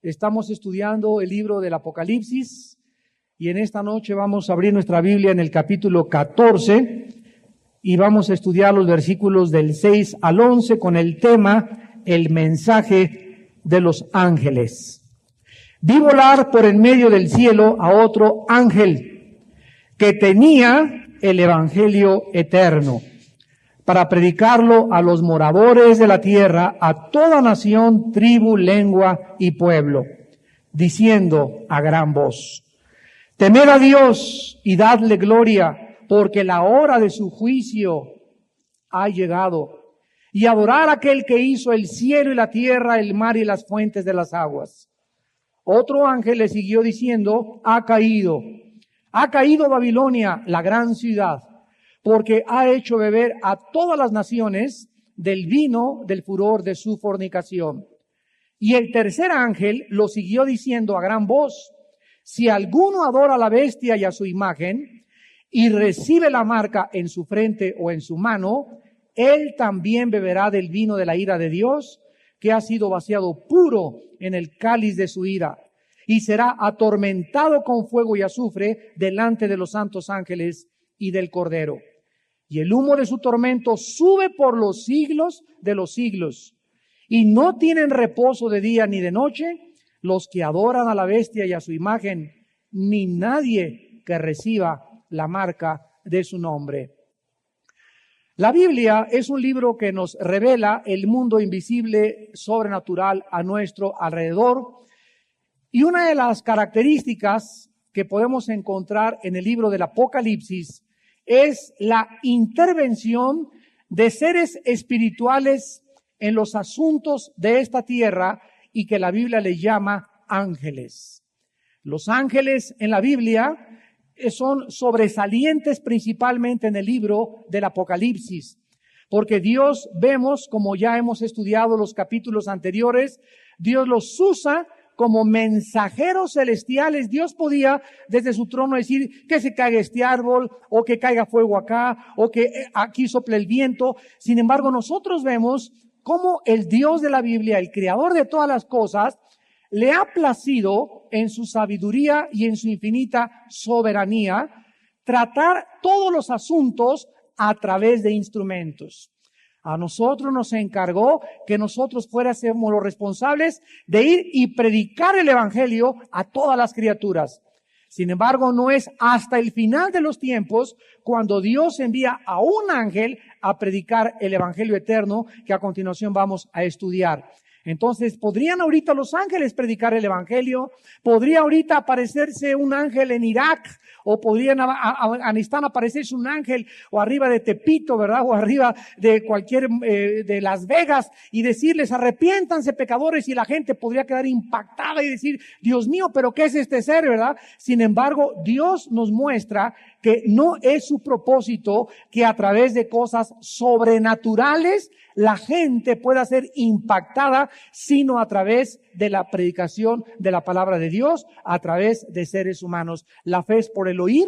Estamos estudiando el libro del Apocalipsis y en esta noche vamos a abrir nuestra Biblia en el capítulo 14 y vamos a estudiar los versículos del 6 al 11 con el tema El mensaje de los ángeles. Vi volar por en medio del cielo a otro ángel que tenía el evangelio eterno para predicarlo a los moradores de la tierra, a toda nación, tribu, lengua y pueblo, diciendo a gran voz: temed a Dios y dadle gloria, porque la hora de su juicio ha llegado, y adorar a aquel que hizo el cielo y la tierra, el mar y las fuentes de las aguas. Otro ángel le siguió diciendo: ha caído Babilonia, la gran ciudad, porque ha hecho beber a todas las naciones del vino del furor de su fornicación. Y el tercer ángel lo siguió diciendo a gran voz: si alguno adora a la bestia y a su imagen, y recibe la marca en su frente o en su mano, él también beberá del vino de la ira de Dios, que ha sido vaciado puro en el cáliz de su ira, y será atormentado con fuego y azufre delante de los santos ángeles y del Cordero. Y el humo de su tormento sube por los siglos de los siglos. Y no tienen reposo de día ni de noche los que adoran a la bestia y a su imagen, ni nadie que reciba la marca de su nombre. La Biblia es un libro que nos revela el mundo invisible, sobrenatural a nuestro alrededor. Y una de las características que podemos encontrar en el libro del Apocalipsis es la intervención de seres espirituales en los asuntos de esta tierra y que la Biblia le llama ángeles. Los ángeles en la Biblia son sobresalientes principalmente en el libro del Apocalipsis, porque Dios, vemos, como ya hemos estudiado los capítulos anteriores, Dios los usa como mensajeros celestiales. Dios podía desde su trono decir que se caiga este árbol, o que caiga fuego acá, o que aquí sople el viento. Sin embargo, nosotros vemos cómo el Dios de la Biblia, el creador de todas las cosas, le ha placido en su sabiduría y en su infinita soberanía tratar todos los asuntos a través de instrumentos. A nosotros nos encargó que nosotros fuéramos los responsables de ir y predicar el evangelio a todas las criaturas. Sin embargo, no es hasta el final de los tiempos cuando Dios envía a un ángel a predicar el evangelio eterno que a continuación vamos a estudiar. Entonces, ¿podrían ahorita los ángeles predicar el evangelio? ¿Podría ahorita aparecerse un ángel en Irak? ¿O podría en Afganistán aparecerse un ángel? O arriba de Tepito, ¿verdad? O arriba de cualquier, de Las Vegas, y decirles: arrepiéntanse, pecadores, y la gente podría quedar impactada y decir: Dios mío, ¿pero qué es este ser, verdad? Sin embargo, Dios nos muestra que no es su propósito que a través de cosas sobrenaturales la gente pueda ser impactada, sino a través de la predicación de la palabra de Dios, a través de seres humanos. La fe es por el oír,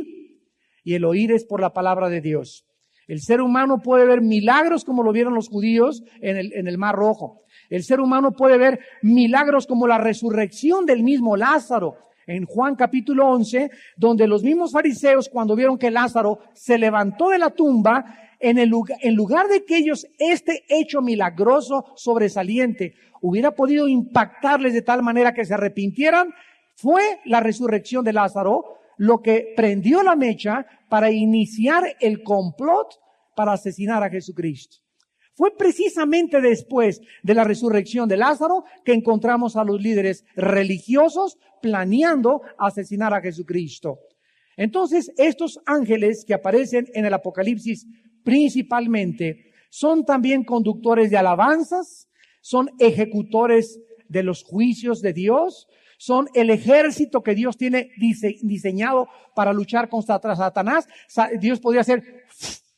y el oír es por la palabra de Dios. El ser humano puede ver milagros como lo vieron los judíos en el Mar Rojo. El ser humano puede ver milagros como la resurrección del mismo Lázaro. En Juan capítulo 11, donde los mismos fariseos, cuando vieron que Lázaro se levantó de la tumba, en lugar de que ellos este hecho milagroso sobresaliente hubiera podido impactarles de tal manera que se arrepintieran, fue la resurrección de Lázaro lo que prendió la mecha para iniciar el complot para asesinar a Jesucristo. Fue precisamente después de la resurrección de Lázaro que encontramos a los líderes religiosos planeando asesinar a Jesucristo. Entonces, estos ángeles que aparecen en el Apocalipsis principalmente son también conductores de alabanzas, son ejecutores de los juicios de Dios, son el ejército que Dios tiene diseñado para luchar contra Satanás. Dios podría hacer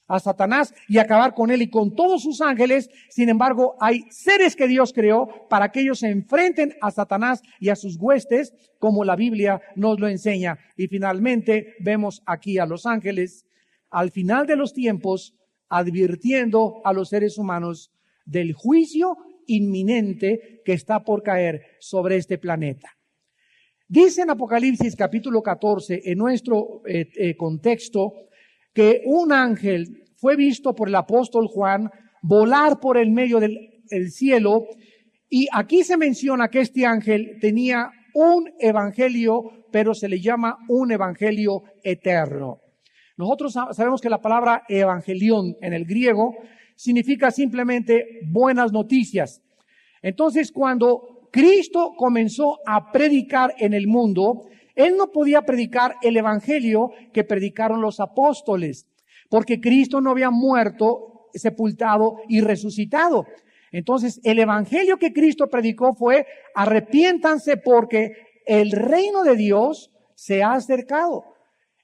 a Satanás y acabar con él y con todos sus ángeles. Sin embargo, hay seres que Dios creó para que ellos se enfrenten a Satanás y a sus huestes, como la Biblia nos lo enseña. Y finalmente vemos aquí a los ángeles al final de los tiempos advirtiendo a los seres humanos del juicio inminente que está por caer sobre este planeta. Dice en Apocalipsis capítulo 14, en nuestro contexto, que un ángel fue visto por el apóstol Juan volar por el medio del cielo, y aquí se menciona que este ángel tenía un evangelio, pero se le llama un evangelio eterno. Nosotros sabemos que la palabra evangelión en el griego significa simplemente buenas noticias. Entonces, cuando Cristo comenzó a predicar en el mundo, Él no podía predicar el evangelio que predicaron los apóstoles, porque Cristo no había muerto, sepultado y resucitado. Entonces, el evangelio que Cristo predicó fue: arrepiéntanse porque el reino de Dios se ha acercado.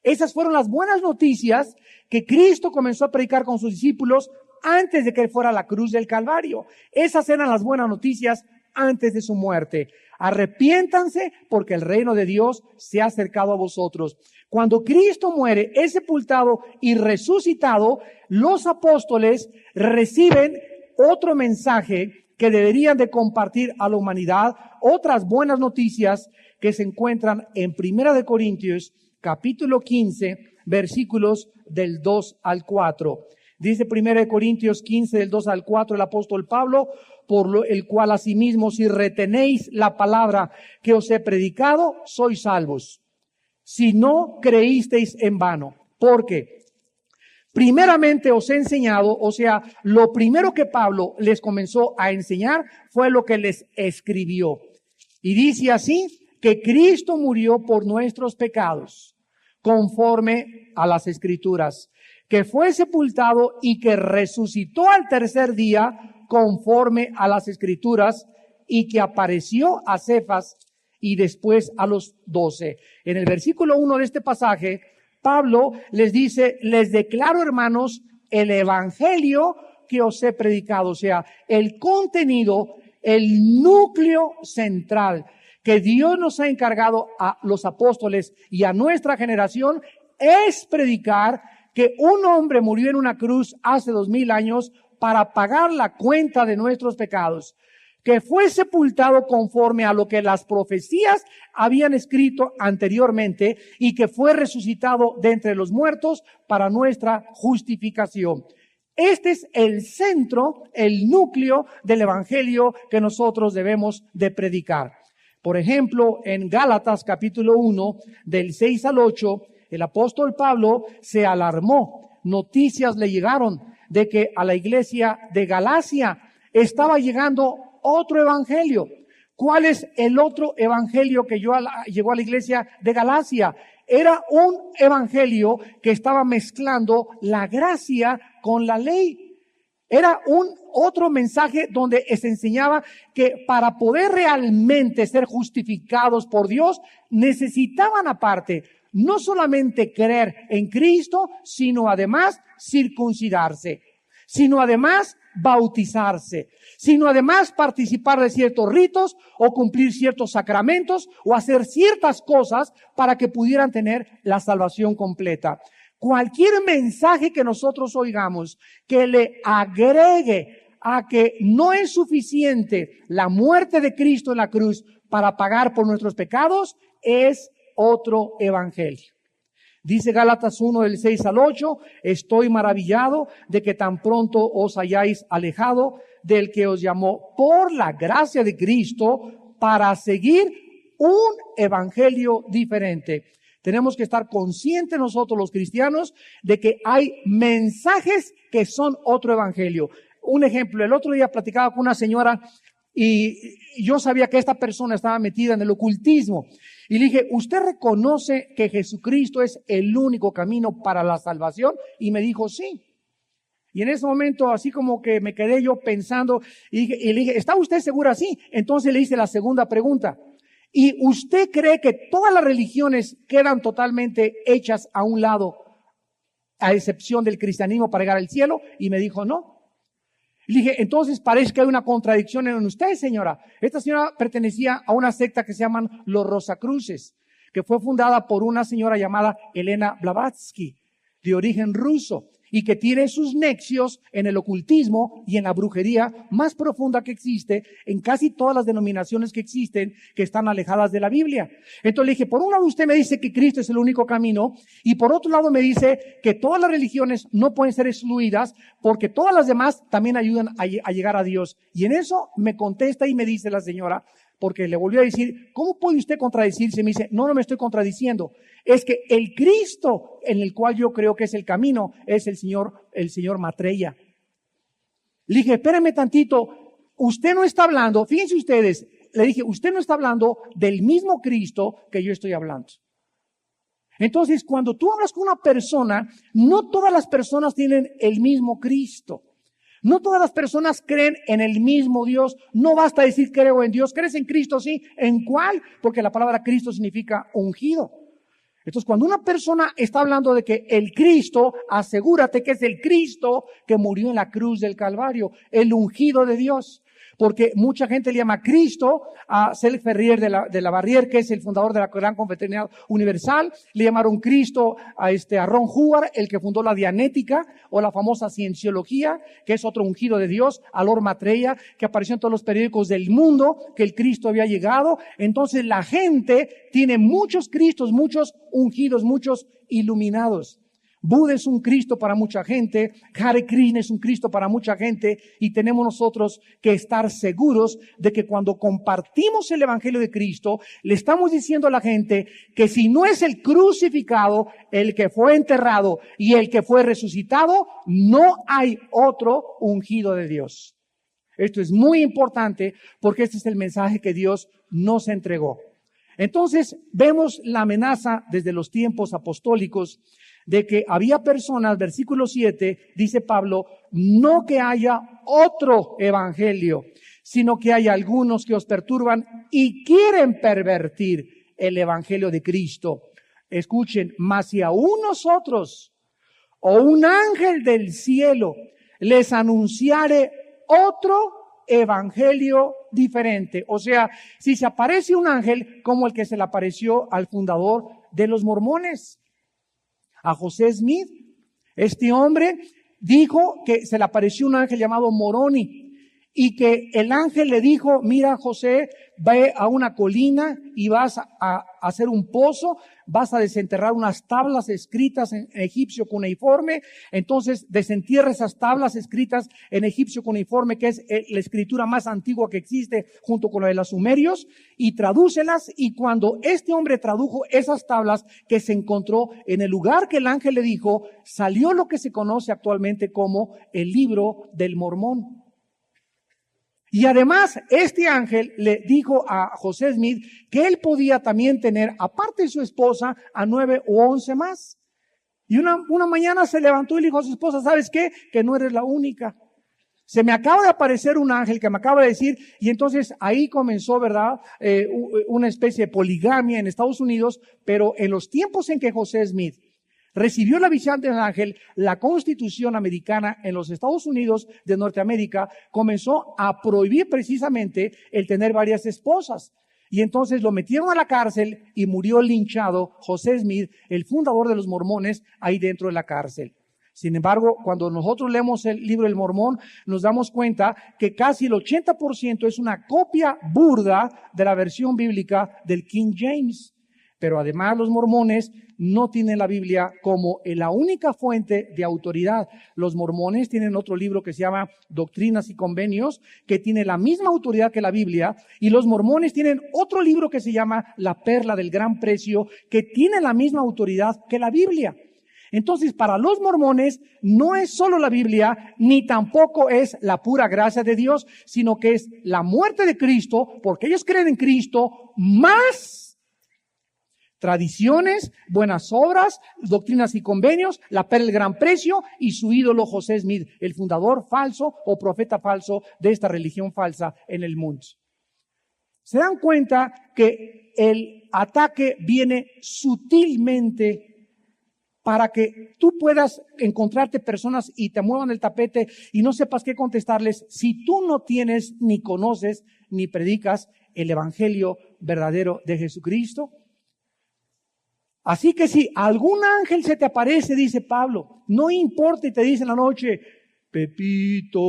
Esas fueron las buenas noticias que Cristo comenzó a predicar con sus discípulos antes de que Él fuera a la cruz del Calvario. Esas eran las buenas noticias antes de su muerte. Arrepiéntanse porque el reino de Dios se ha acercado a vosotros. Cuando Cristo muere, es sepultado y resucitado, los apóstoles reciben otro mensaje que deberían de compartir a la humanidad, otras buenas noticias que se encuentran en 1 Corintios capítulo 15, versículos del 2 al 4. Dice 1 Corintios 15, del 2 al 4, el apóstol Pablo: por el cual asimismo, si retenéis la palabra que os he predicado, sois salvos, si no creísteis en vano. Porque primeramente os he enseñado, o sea, lo primero que Pablo les comenzó a enseñar fue lo que les escribió. Y dice así, que Cristo murió por nuestros pecados, conforme a las Escrituras, que fue sepultado y que resucitó al tercer día, conforme a las Escrituras, y que apareció a Cefas y después a los 12. En el versículo 1 de este pasaje, Pablo les dice: les declaro, hermanos, el evangelio que os he predicado. O sea, el contenido, el núcleo central que Dios nos ha encargado a los apóstoles y a nuestra generación es predicar que un hombre murió en una cruz hace 2000 años para pagar la cuenta de nuestros pecados, que fue sepultado conforme a lo que las profecías habían escrito anteriormente, y que fue resucitado de entre los muertos para nuestra justificación. Este es el centro, el núcleo del evangelio que nosotros debemos de predicar. Por ejemplo, en Gálatas capítulo 1, del 6 al 8, el apóstol Pablo se alarmó. Noticias le llegaron de que a la iglesia de Galacia estaba llegando otro evangelio. ¿Cuál es el otro evangelio que llegó a la iglesia de Galacia? Era un evangelio que estaba mezclando la gracia con la ley. Era un otro mensaje donde se enseñaba que para poder realmente ser justificados por Dios, necesitaban aparte no solamente creer en Cristo, sino además circuncidarse, sino además bautizarse, sino además participar de ciertos ritos o cumplir ciertos sacramentos o hacer ciertas cosas para que pudieran tener la salvación completa. Cualquier mensaje que nosotros oigamos que le agregue a que no es suficiente la muerte de Cristo en la cruz para pagar por nuestros pecados, es otro evangelio. Dice Gálatas 1, del 6 al 8, estoy maravillado de que tan pronto os hayáis alejado del que os llamó por la gracia de Cristo para seguir un evangelio diferente. Tenemos que estar conscientes nosotros los cristianos de que hay mensajes que son otro evangelio. Un ejemplo, el otro día platicaba con una señora y yo sabía que esta persona estaba metida en el ocultismo. Y le dije, ¿usted reconoce que Jesucristo es el único camino para la salvación? Y me dijo, sí. Y en ese momento, así como que me quedé yo pensando, y le dije, ¿está usted segura? Sí. Entonces le hice la segunda pregunta. ¿Y usted cree que todas las religiones quedan totalmente hechas a un lado, a excepción del cristianismo, para llegar al cielo? Y me dijo, no. Le dije, entonces parece que hay una contradicción en usted, señora. Esta señora pertenecía a una secta que se llaman los Rosacruces, que fue fundada por una señora llamada Elena Blavatsky, de origen ruso. y que tiene sus nexos en el ocultismo y en la brujería más profunda que existe en casi todas las denominaciones que existen que están alejadas de la Biblia. Entonces le dije, por un lado usted me dice que Cristo es el único camino y por otro lado me dice que todas las religiones no pueden ser excluidas porque todas las demás también ayudan a llegar a Dios. Y en eso me contesta y me dice la señora, porque le volvió a decir, ¿cómo puede usted contradecirse? Me dice, no me estoy contradiciendo. Es que el Cristo en el cual yo creo que es el camino es el señor Maitreya. Le dije, espérame tantito, usted no está hablando, fíjense ustedes, le dije, usted no está hablando del mismo Cristo que yo estoy hablando. Entonces, cuando tú hablas con una persona, no todas las personas tienen el mismo Cristo. No todas las personas creen en el mismo Dios. No basta decir creo en Dios. ¿Crees en Cristo? Sí. ¿En cuál? Porque la palabra Cristo significa ungido. Entonces, cuando una persona está hablando de que el Cristo, asegúrate que es el Cristo que murió en la cruz del Calvario, el ungido de Dios. Porque mucha gente le llama Cristo a Cel Ferrier de la Barrière, que es el fundador de la Gran Confraternidad Universal. Le llamaron Cristo a Ron Hubbard, el que fundó la Dianética o la famosa Cienciología, que es otro ungido de Dios, a Lord Maitreya, que apareció en todos los periódicos del mundo, que el Cristo había llegado. Entonces la gente tiene muchos Cristos, muchos ungidos, muchos iluminados. Buda es un Cristo para mucha gente, Hare Krishna es un Cristo para mucha gente y tenemos nosotros que estar seguros de que cuando compartimos el Evangelio de Cristo, le estamos diciendo a la gente que si no es el crucificado, el que fue enterrado y el que fue resucitado, no hay otro ungido de Dios. Esto es muy importante porque este es el mensaje que Dios nos entregó. Entonces vemos la amenaza desde los tiempos apostólicos de que había personas, versículo 7, dice Pablo, no que haya otro evangelio, sino que hay algunos que os perturban y quieren pervertir el evangelio de Cristo. Escuchen, mas si aún nosotros o un ángel del cielo les anunciare otro evangelio diferente. O sea, si se aparece un ángel como el que se le apareció al fundador de los mormones, a José Smith. Este hombre dijo que se le apareció un ángel llamado Moroni y que el ángel le dijo, mira José, ve a una colina y vas a hacer un pozo, vas a desenterrar unas tablas escritas en egipcio cuneiforme, entonces desentierra esas tablas escritas en egipcio cuneiforme, que es la escritura más antigua que existe junto con la de los sumerios, y tradúcelas, y cuando este hombre tradujo esas tablas que se encontró en el lugar que el ángel le dijo, salió lo que se conoce actualmente como el Libro del Mormón. Y además, este ángel le dijo a José Smith que él podía también tener, aparte de su esposa, a 9 u 11 más. Y una mañana se levantó y le dijo a su esposa, ¿sabes qué? Que no eres la única. Se me acaba de aparecer un ángel que me acaba de decir, y entonces ahí comenzó, ¿verdad? Una especie de poligamia en Estados Unidos, pero en los tiempos en que José Smith recibió la visión del ángel, la Constitución americana en los Estados Unidos de Norteamérica comenzó a prohibir precisamente el tener varias esposas. Y entonces lo metieron a la cárcel y murió linchado José Smith, el fundador de los mormones, ahí dentro de la cárcel. Sin embargo, cuando nosotros leemos el libro del Mormón, nos damos cuenta que casi el 80% es una copia burda de la versión bíblica del King James. Pero además los mormones no tienen la Biblia como la única fuente de autoridad. Los mormones tienen otro libro que se llama Doctrinas y Convenios, que tiene la misma autoridad que la Biblia, y los mormones tienen otro libro que se llama La Perla del Gran Precio, que tiene la misma autoridad que la Biblia. Entonces, para los mormones no es solo la Biblia, ni tampoco es la pura gracia de Dios, sino que es la muerte de Cristo, porque ellos creen en Cristo, más tradiciones, buenas obras, doctrinas y convenios, la perla del gran precio y su ídolo José Smith, el fundador falso o profeta falso de esta religión falsa en el mundo. Se dan cuenta que el ataque viene sutilmente para que tú puedas encontrarte personas y te muevan el tapete y no sepas qué contestarles si tú no tienes, ni conoces, ni predicas el evangelio verdadero de Jesucristo. Así que si algún ángel se te aparece, dice Pablo, no importa y te dice en la noche, Pepito,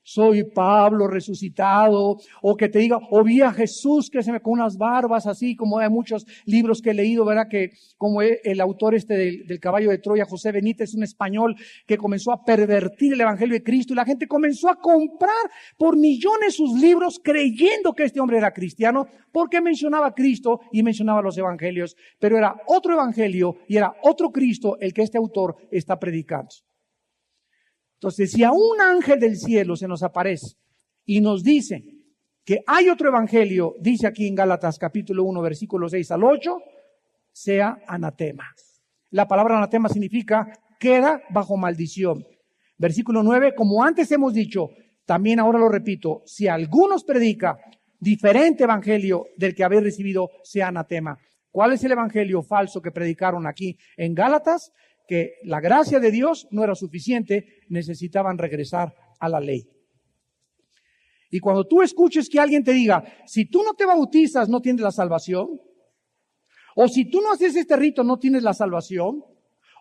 soy Pablo resucitado, o que te diga, o vi a Jesús que se me con unas barbas así, como hay muchos libros que he leído, ¿verdad? Que como el autor del Caballo de Troya, José Benítez, un español que comenzó a pervertir el Evangelio de Cristo y la gente comenzó a comprar por millones sus libros creyendo que este hombre era cristiano porque mencionaba a Cristo y mencionaba los evangelios, pero era otro evangelio y era otro Cristo el que este autor está predicando. Entonces, si a un ángel del cielo se nos aparece y nos dice que hay otro evangelio, dice aquí en Gálatas capítulo 1, versículos 6 al 8, sea anatema. La palabra anatema significa queda bajo maldición. Versículo 9, como antes hemos dicho, también ahora lo repito, si algunos predica diferente evangelio del que habéis recibido, sea anatema. ¿Cuál es el evangelio falso que predicaron aquí en Gálatas? Que la gracia de Dios no era suficiente, necesitaban regresar a la ley. Y cuando tú escuches que alguien te diga, si tú no te bautizas no tienes la salvación, o si tú no haces este rito no tienes la salvación,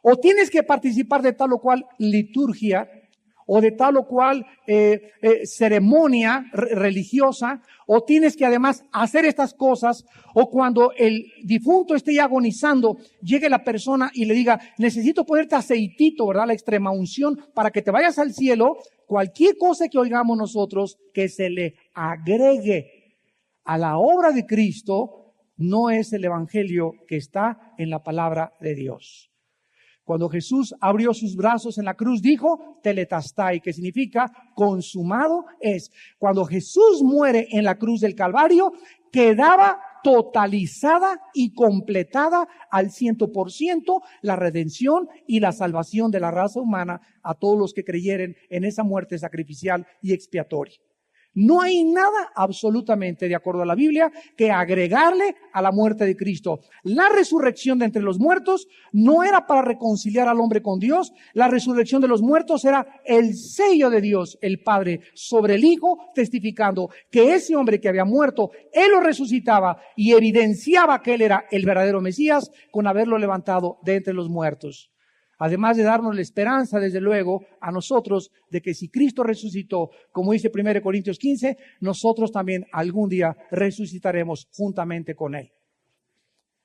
o tienes que participar de tal o cual liturgia, o de tal o cual ceremonia religiosa, o tienes que además hacer estas cosas, o cuando el difunto esté ya agonizando, llegue la persona y le diga, necesito ponerte aceitito, ¿verdad? La extrema unción para que te vayas al cielo. Cualquier cosa que oigamos nosotros que se le agregue a la obra de Cristo, no es el evangelio que está en la palabra de Dios. Cuando Jesús abrió sus brazos en la cruz, dijo, tetelestai, que significa consumado es. Cuando Jesús muere en la cruz del Calvario, quedaba totalizada y completada al 100% la redención y la salvación de la raza humana a todos los que creyeren en esa muerte sacrificial y expiatoria. No hay nada absolutamente, de acuerdo a la Biblia, que agregarle a la muerte de Cristo. La resurrección de entre los muertos no era para reconciliar al hombre con Dios. La resurrección de los muertos era el sello de Dios, el Padre, sobre el Hijo, testificando que ese hombre que había muerto, Él lo resucitaba y evidenciaba que Él era el verdadero Mesías con haberlo levantado de entre los muertos. Además de darnos la esperanza, desde luego, a nosotros de que si Cristo resucitó, como dice 1 Corintios 15, nosotros también algún día resucitaremos juntamente con Él.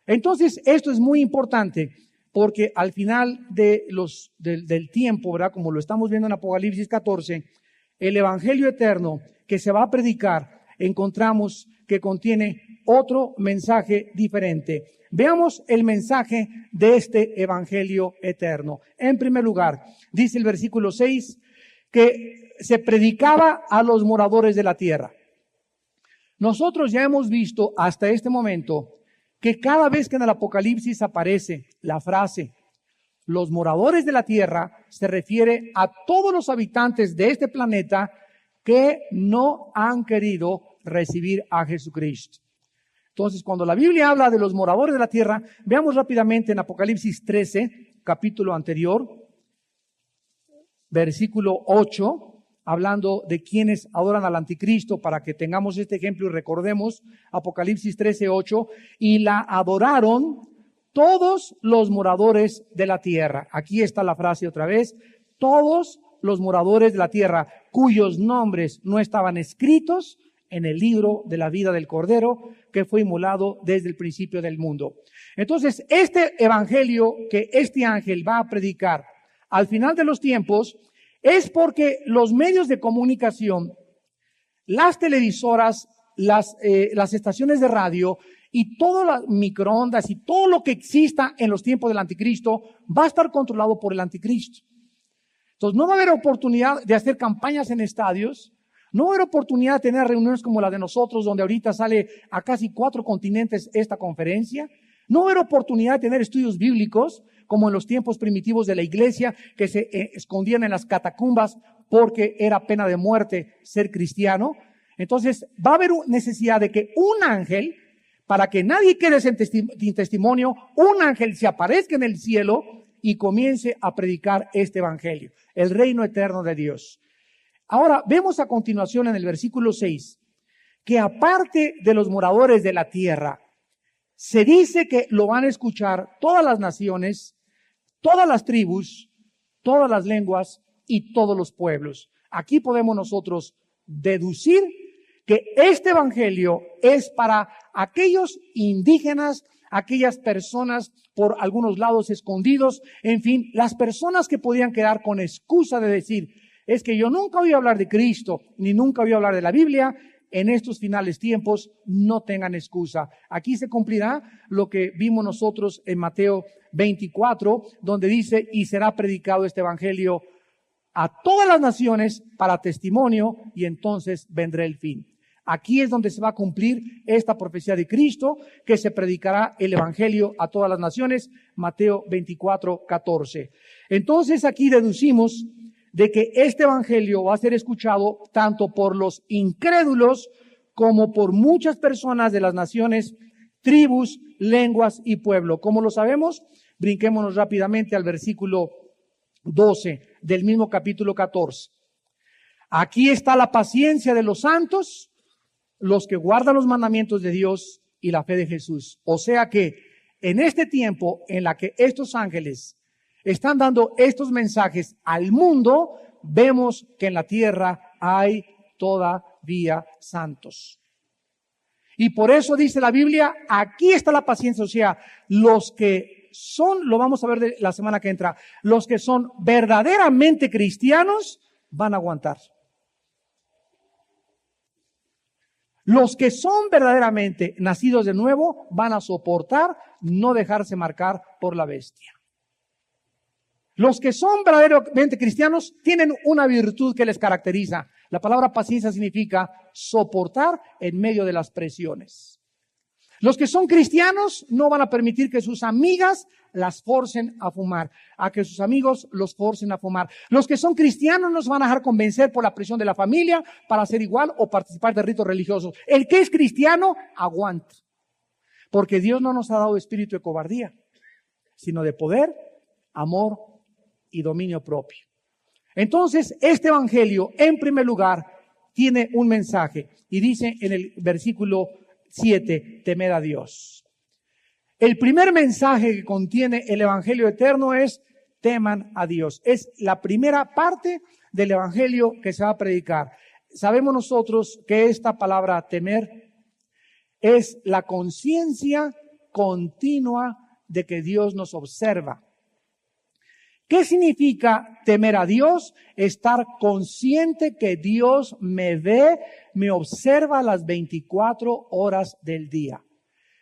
Entonces, esto es muy importante porque al final del tiempo, ¿verdad? Como lo estamos viendo en Apocalipsis 14, el Evangelio eterno que se va a predicar, encontramos que contiene otro mensaje diferente. Veamos el mensaje de este evangelio eterno. En primer lugar, dice el versículo 6, que se predicaba a los moradores de la tierra. Nosotros ya hemos visto hasta este momento que cada vez que en el Apocalipsis aparece la frase los moradores de la tierra, se refiere a todos los habitantes de este planeta que no han querido recibir a Jesucristo. Entonces, cuando la Biblia habla de los moradores de la tierra, veamos rápidamente en Apocalipsis 13, capítulo anterior, versículo 8, hablando de quienes adoran al anticristo, para que tengamos este ejemplo y recordemos Apocalipsis 13, 8, y la adoraron todos los moradores de la tierra. Aquí está la frase otra vez, todos los moradores de la tierra, cuyos nombres no estaban escritos en el libro de la vida del Cordero, que fue inmolado desde el principio del mundo. Entonces, este evangelio que este ángel va a predicar al final de los tiempos es porque los medios de comunicación, las televisoras, las estaciones de radio y todas las microondas y todo lo que exista en los tiempos del anticristo va a estar controlado por el anticristo. Entonces, no va a haber oportunidad de hacer campañas en estadios. No va a haber oportunidad de tener reuniones como la de nosotros, donde ahorita sale a casi 4 continentes esta conferencia. No va a haber oportunidad de tener estudios bíblicos, como en los tiempos primitivos de la iglesia, que se escondían en las catacumbas porque era pena de muerte ser cristiano. Entonces, va a haber necesidad de que un ángel, para que nadie quede sin testimonio, un ángel se aparezca en el cielo y comience a predicar este evangelio, el reino eterno de Dios. Ahora, vemos a continuación en el versículo 6, que aparte de los moradores de la tierra, Se dice que lo van a escuchar todas las naciones, todas las tribus, todas las lenguas y todos los pueblos. Aquí podemos nosotros deducir que este evangelio es para aquellos indígenas, aquellas personas por algunos lados escondidos, en fin, las personas que podían quedar con excusa de decir, es que yo nunca oí hablar de Cristo, ni nunca oí hablar de la Biblia. En estos finales tiempos no tengan excusa. Aquí se cumplirá lo que vimos nosotros en Mateo 24, donde dice, y será predicado este evangelio a todas las naciones para testimonio, y entonces vendrá el fin. Aquí es donde se va a cumplir esta profecía de Cristo, que se predicará el evangelio a todas las naciones, Mateo 24, 14. Entonces aquí deducimos de que este evangelio va a ser escuchado tanto por los incrédulos como por muchas personas de las naciones, tribus, lenguas y pueblo. ¿Cómo lo sabemos? Brinquémonos rápidamente al versículo 12 del mismo capítulo 14. Aquí está la paciencia de los santos, los que guardan los mandamientos de Dios y la fe de Jesús. O sea que en este tiempo en la que estos ángeles están dando estos mensajes al mundo, vemos que en la tierra hay todavía santos. Y por eso dice la Biblia, aquí está la paciencia, o sea, los que son, lo vamos a ver de la semana que entra, los que son verdaderamente cristianos van a aguantar. Los que son verdaderamente nacidos de nuevo van a soportar no dejarse marcar por la bestia. Los que son verdaderamente cristianos tienen una virtud que les caracteriza. La palabra paciencia significa soportar en medio de las presiones. Los que son cristianos no van a permitir que sus amigas las forcen a fumar, a que sus amigos los forcen a fumar. Los que son cristianos no se van a dejar convencer por la presión de la familia para hacer igual o participar de ritos religiosos. El que es cristiano, aguanta. Porque Dios no nos ha dado espíritu de cobardía, sino de poder, amor y dominio propio. Entonces, este evangelio, en primer lugar, tiene un mensaje. Y dice en el versículo 7, temed a Dios. El primer mensaje que contiene el evangelio eterno es, teman a Dios. Es la primera parte del evangelio que se va a predicar. Sabemos nosotros que esta palabra temer es la conciencia continua de que Dios nos observa. ¿Qué significa temer a Dios? Estar consciente que Dios me ve, me observa las 24 horas del día.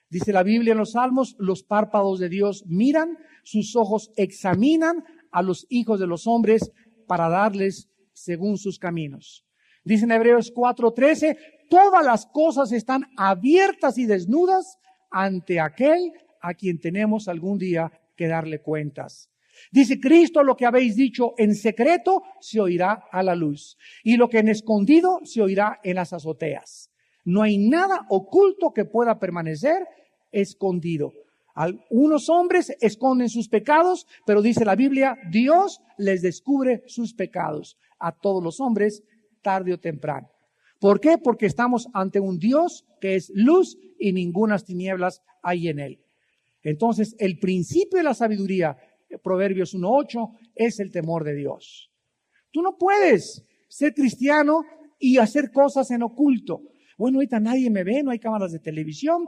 Dice la Biblia en los Salmos, los párpados de Dios miran, sus ojos examinan a los hijos de los hombres para darles según sus caminos. Dice en Hebreos 4:13, todas las cosas están abiertas y desnudas ante aquel a quien tenemos algún día que darle cuentas. Dice Cristo, lo que habéis dicho en secreto se oirá a la luz, y lo que en escondido se oirá en las azoteas. No hay nada oculto que pueda permanecer escondido. Algunos hombres esconden sus pecados, pero dice la Biblia, Dios les descubre sus pecados a todos los hombres tarde o temprano. ¿Por qué? Porque estamos ante un Dios que es luz y ningunas tinieblas hay en él. Entonces, el principio de la sabiduría, Proverbios 1:8, es el temor de Dios. Tú no puedes ser cristiano y hacer cosas en oculto. Bueno, ahorita nadie me ve, no hay cámaras de televisión,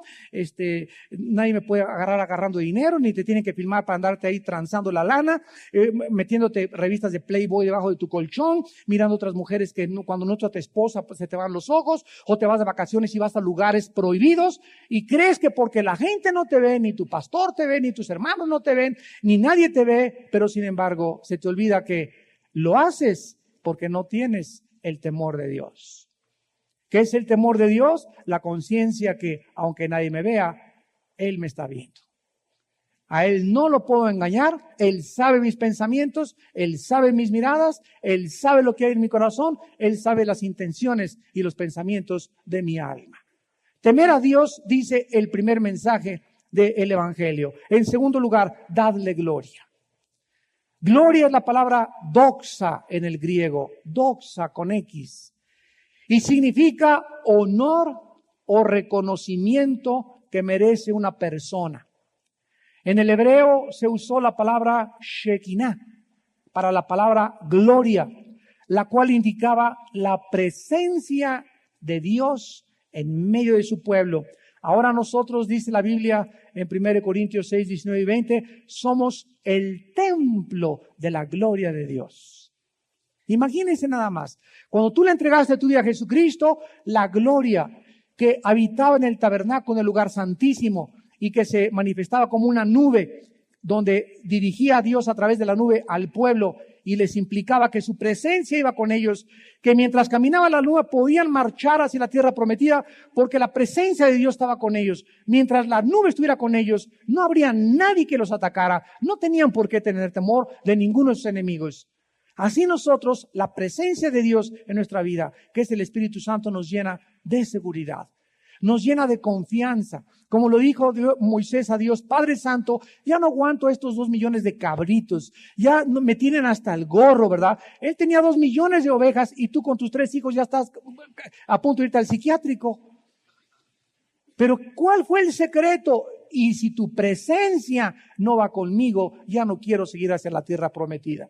nadie me puede agarrar agarrando dinero, ni te tienen que filmar para andarte ahí transando la lana, metiéndote revistas de Playboy debajo de tu colchón, mirando otras mujeres que cuando no está tu esposa pues, se te van los ojos, o te vas de vacaciones y vas a lugares prohibidos, y crees que porque la gente no te ve, ni tu pastor te ve, ni tus hermanos no te ven, ni nadie te ve, pero sin embargo se te olvida que lo haces porque no tienes el temor de Dios. ¿Qué es el temor de Dios? La conciencia que, aunque nadie me vea, Él me está viendo. A Él no lo puedo engañar, Él sabe mis pensamientos, Él sabe mis miradas, Él sabe lo que hay en mi corazón, Él sabe las intenciones y los pensamientos de mi alma. Temer a Dios, dice el primer mensaje del Evangelio. En segundo lugar, dadle gloria. Gloria es la palabra doxa en el griego, doxa con X. Y significa honor o reconocimiento que merece una persona. En el hebreo se usó la palabra Shekinah para la palabra gloria, la cual indicaba la presencia de Dios en medio de su pueblo. Ahora nosotros, dice la Biblia en 1 Corintios 6, 19 y 20, somos el templo de la gloria de Dios. Imagínense nada más, cuando tú le entregaste tu vida a Jesucristo, la gloria que habitaba en el tabernáculo, en el lugar santísimo, y que se manifestaba como una nube, donde dirigía a Dios a través de la nube al pueblo, y les implicaba que su presencia iba con ellos, que mientras caminaba la nube podían marchar hacia la tierra prometida, porque la presencia de Dios estaba con ellos. Mientras la nube estuviera con ellos, no habría nadie que los atacara, no tenían por qué tener temor de ninguno de sus enemigos. Así nosotros, la presencia de Dios en nuestra vida, que es el Espíritu Santo, nos llena de seguridad, nos llena de confianza. Como lo dijo Moisés a Dios: Padre Santo, ya no aguanto estos 2 millones de cabritos, ya me tienen hasta el gorro, ¿verdad? Él tenía 2 millones de ovejas y tú con tus 3 hijos ya estás a punto de irte al psiquiátrico. Pero ¿cuál fue el secreto? Y si tu presencia no va conmigo, ya no quiero seguir hacia la tierra prometida.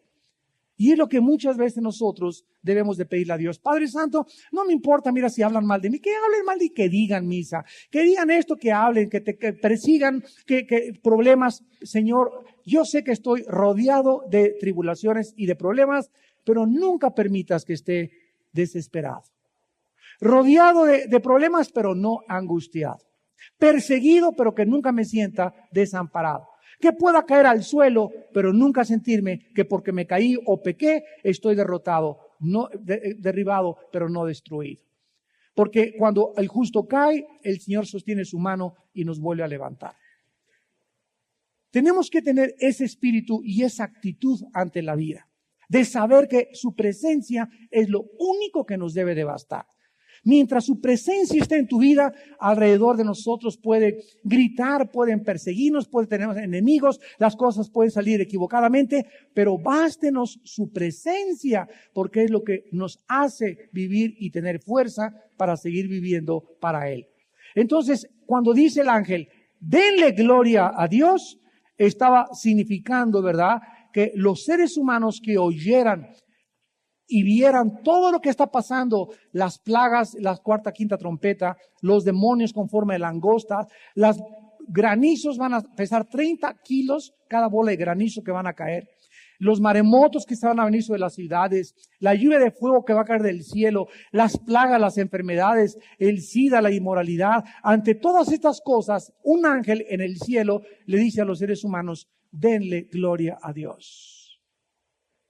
Y es lo que muchas veces nosotros debemos de pedirle a Dios. Padre Santo, no me importa, mira, si hablan mal de mí, que hablen mal y que digan misa, que digan esto, que hablen, que persigan, que problemas. Señor, yo sé que estoy rodeado de tribulaciones y de problemas, pero nunca permitas que esté desesperado. Rodeado de problemas, pero no angustiado. Perseguido, pero que nunca me sienta desamparado. Que pueda caer al suelo, pero nunca sentirme que porque me caí o pequé, estoy derrotado, no derribado, pero no destruido. Porque cuando el justo cae, el Señor sostiene su mano y nos vuelve a levantar. Tenemos que tener ese espíritu y esa actitud ante la vida, de saber que su presencia es lo único que nos debe de bastar. Mientras su presencia esté en tu vida, alrededor de nosotros puede gritar, pueden perseguirnos, pueden tener enemigos, las cosas pueden salir equivocadamente, pero bástenos su presencia, porque es lo que nos hace vivir y tener fuerza para seguir viviendo para Él. Entonces, cuando dice el ángel, denle gloria a Dios, estaba significando, ¿verdad?, que los seres humanos que oyeran y vieran todo lo que está pasando, las plagas, la cuarta, quinta trompeta, los demonios con forma de langosta, las granizos van a pesar 30 kilos cada bola de granizo que van a caer, los maremotos que se van a venir sobre las ciudades, la lluvia de fuego que va a caer del cielo, las plagas, las enfermedades, el SIDA, la inmoralidad. Ante todas estas cosas, un ángel en el cielo le dice a los seres humanos: denle gloria a Dios.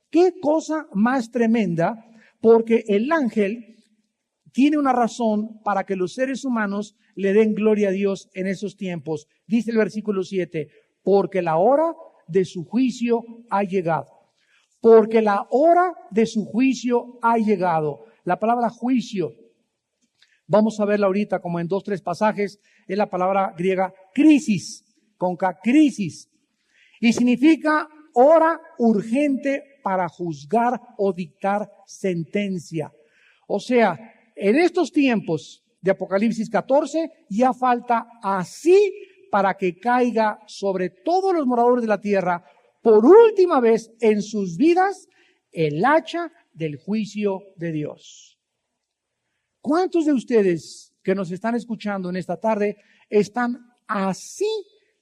Qué cosa más tremenda, porque el ángel tiene una razón para que los seres humanos le den gloria a Dios en esos tiempos. Dice el versículo 7, porque la hora de su juicio ha llegado. Porque la hora de su juicio ha llegado. La palabra juicio, vamos a verla ahorita como en 2, 3 pasajes, es la palabra griega crisis, con K, crisis. Y significa hora urgente para juzgar o dictar sentencia. O sea, en estos tiempos de Apocalipsis 14 ya falta así para que caiga sobre todos los moradores de la tierra por última vez en sus vidas el hacha del juicio de Dios. ¿Cuántos de ustedes que nos están escuchando en esta tarde están así,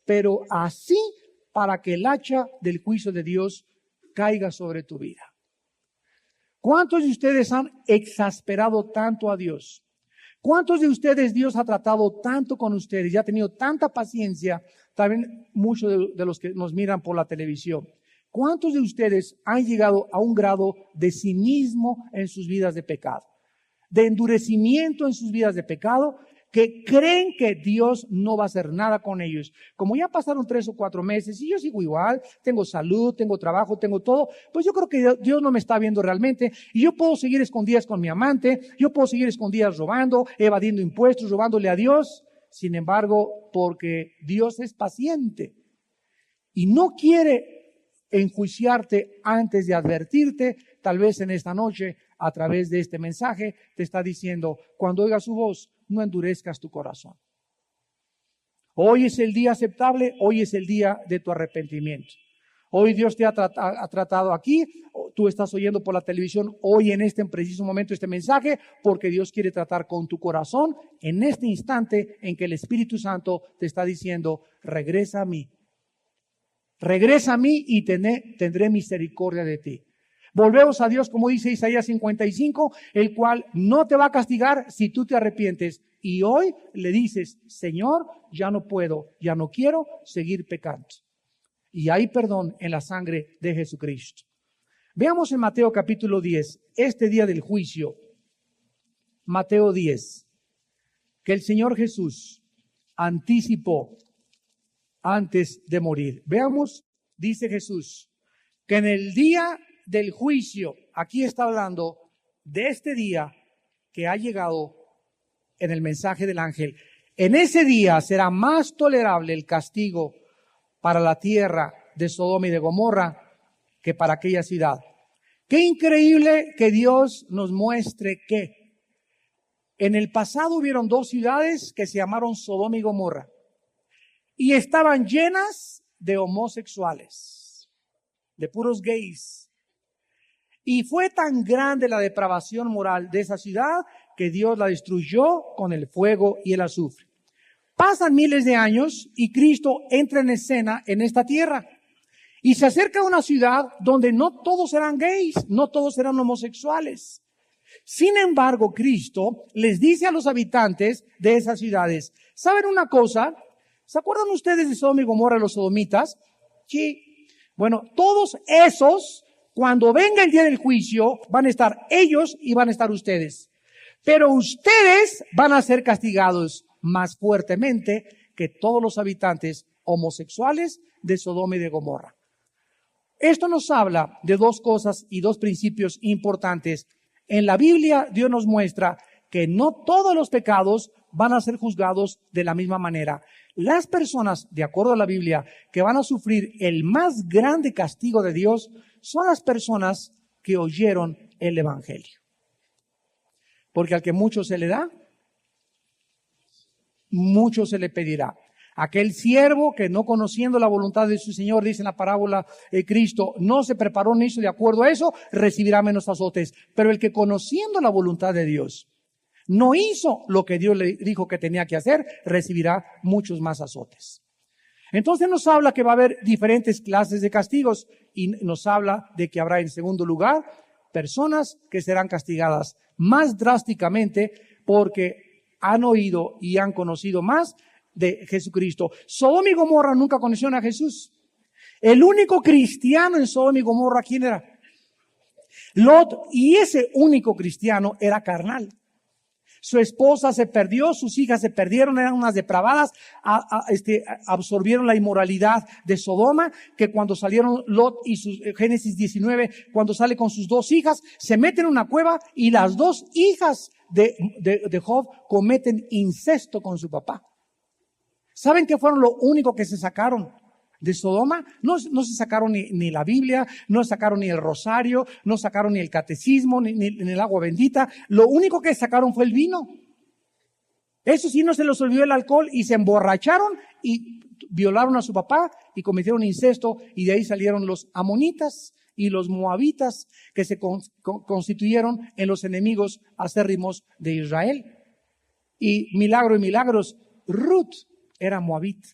pero así, para que el hacha del juicio de Dios caiga sobre tu vida? ¿Cuántos de ustedes han exasperado tanto a Dios? ¿Cuántos de ustedes Dios ha tratado tanto con ustedes y ha tenido tanta paciencia? También muchos de los que nos miran por la televisión. ¿Cuántos de ustedes han llegado a un grado de cinismo en sus vidas de pecado? De endurecimiento en sus vidas de pecado, que creen que Dios no va a hacer nada con ellos. Como ya pasaron 3 o 4 meses y yo sigo igual, tengo salud, tengo trabajo, tengo todo, pues yo creo que Dios no me está viendo realmente y yo puedo seguir escondidas con mi amante, yo puedo seguir escondidas robando, evadiendo impuestos, robándole a Dios. Sin embargo, porque Dios es paciente y no quiere enjuiciarte antes de advertirte, tal vez en esta noche, a través de este mensaje, te está diciendo: cuando oigas su voz, no endurezcas tu corazón. Hoy es el día aceptable, hoy es el día de tu arrepentimiento. Hoy Dios te ha tratado aquí, tú estás oyendo por la televisión hoy en este preciso momento este mensaje, porque Dios quiere tratar con tu corazón en este instante en que el Espíritu Santo te está diciendo, regresa a mí. Regresa a mí y tendré misericordia de ti. Volvemos a Dios, como dice Isaías 55, el cual no te va a castigar si tú te arrepientes. Y hoy le dices, Señor, ya no puedo, ya no quiero seguir pecando. Y hay perdón en la sangre de Jesucristo. Veamos en Mateo capítulo 10, este día del juicio. Mateo 10, que el Señor Jesús anticipó antes de morir. Veamos, dice Jesús, que en el día del juicio, aquí está hablando de este día que ha llegado en el mensaje del ángel. En ese día será más tolerable el castigo para la tierra de Sodoma y de Gomorra que para aquella ciudad. Qué increíble que Dios nos muestre que en el pasado hubieron dos ciudades que se llamaron Sodoma y Gomorra y estaban llenas de homosexuales, de puros gays. Y fue tan grande la depravación moral de esa ciudad que Dios la destruyó con el fuego y el azufre. Pasan miles de años y Cristo entra en escena en esta tierra. Y se acerca a una ciudad donde no todos eran gays, no todos eran homosexuales. Sin embargo, Cristo les dice a los habitantes de esas ciudades, ¿saben una cosa? ¿Se acuerdan ustedes de Sodoma y Gomorra, los sodomitas? Sí. Bueno, todos esos, cuando venga el día del juicio, van a estar ellos y van a estar ustedes. Pero ustedes van a ser castigados más fuertemente que todos los habitantes homosexuales de Sodoma y de Gomorra. Esto nos habla de dos cosas y dos principios importantes. En la Biblia, Dios nos muestra que no todos los pecados van a ser juzgados de la misma manera. Las personas, de acuerdo a la Biblia, que van a sufrir el más grande castigo de Dios son las personas que oyeron el Evangelio. Porque al que mucho se le da, mucho se le pedirá. Aquel siervo que no conociendo la voluntad de su Señor, dice en la parábola de Cristo, no se preparó ni hizo de acuerdo a eso, recibirá menos azotes. Pero el que conociendo la voluntad de Dios, no hizo lo que Dios le dijo que tenía que hacer, recibirá muchos más azotes. Entonces nos habla que va a haber diferentes clases de castigos y nos habla de que habrá en segundo lugar personas que serán castigadas más drásticamente porque han oído y han conocido más de Jesucristo. Sodoma y Gomorra nunca conocieron a Jesús. El único cristiano en Sodoma y Gomorra, ¿quién era? Lot, y ese único cristiano era carnal. Su esposa se perdió, sus hijas se perdieron, eran unas depravadas, absorbieron la inmoralidad de Sodoma, que cuando salieron Lot y sus, Génesis 19, cuando sale con sus dos hijas, se meten en una cueva y las dos hijas de Job cometen incesto con su papá. ¿Saben qué fueron lo único que se sacaron de Sodoma? No se sacaron ni la Biblia, no sacaron ni el rosario, no sacaron ni el catecismo, ni el agua bendita. Lo único que sacaron fue el vino. Eso sí, no se les olvidó el alcohol y se emborracharon y violaron a su papá y cometieron incesto, y de ahí salieron los amonitas y los moabitas que se constituyeron en los enemigos acérrimos de Israel. Y milagro y milagros, Ruth era moabita.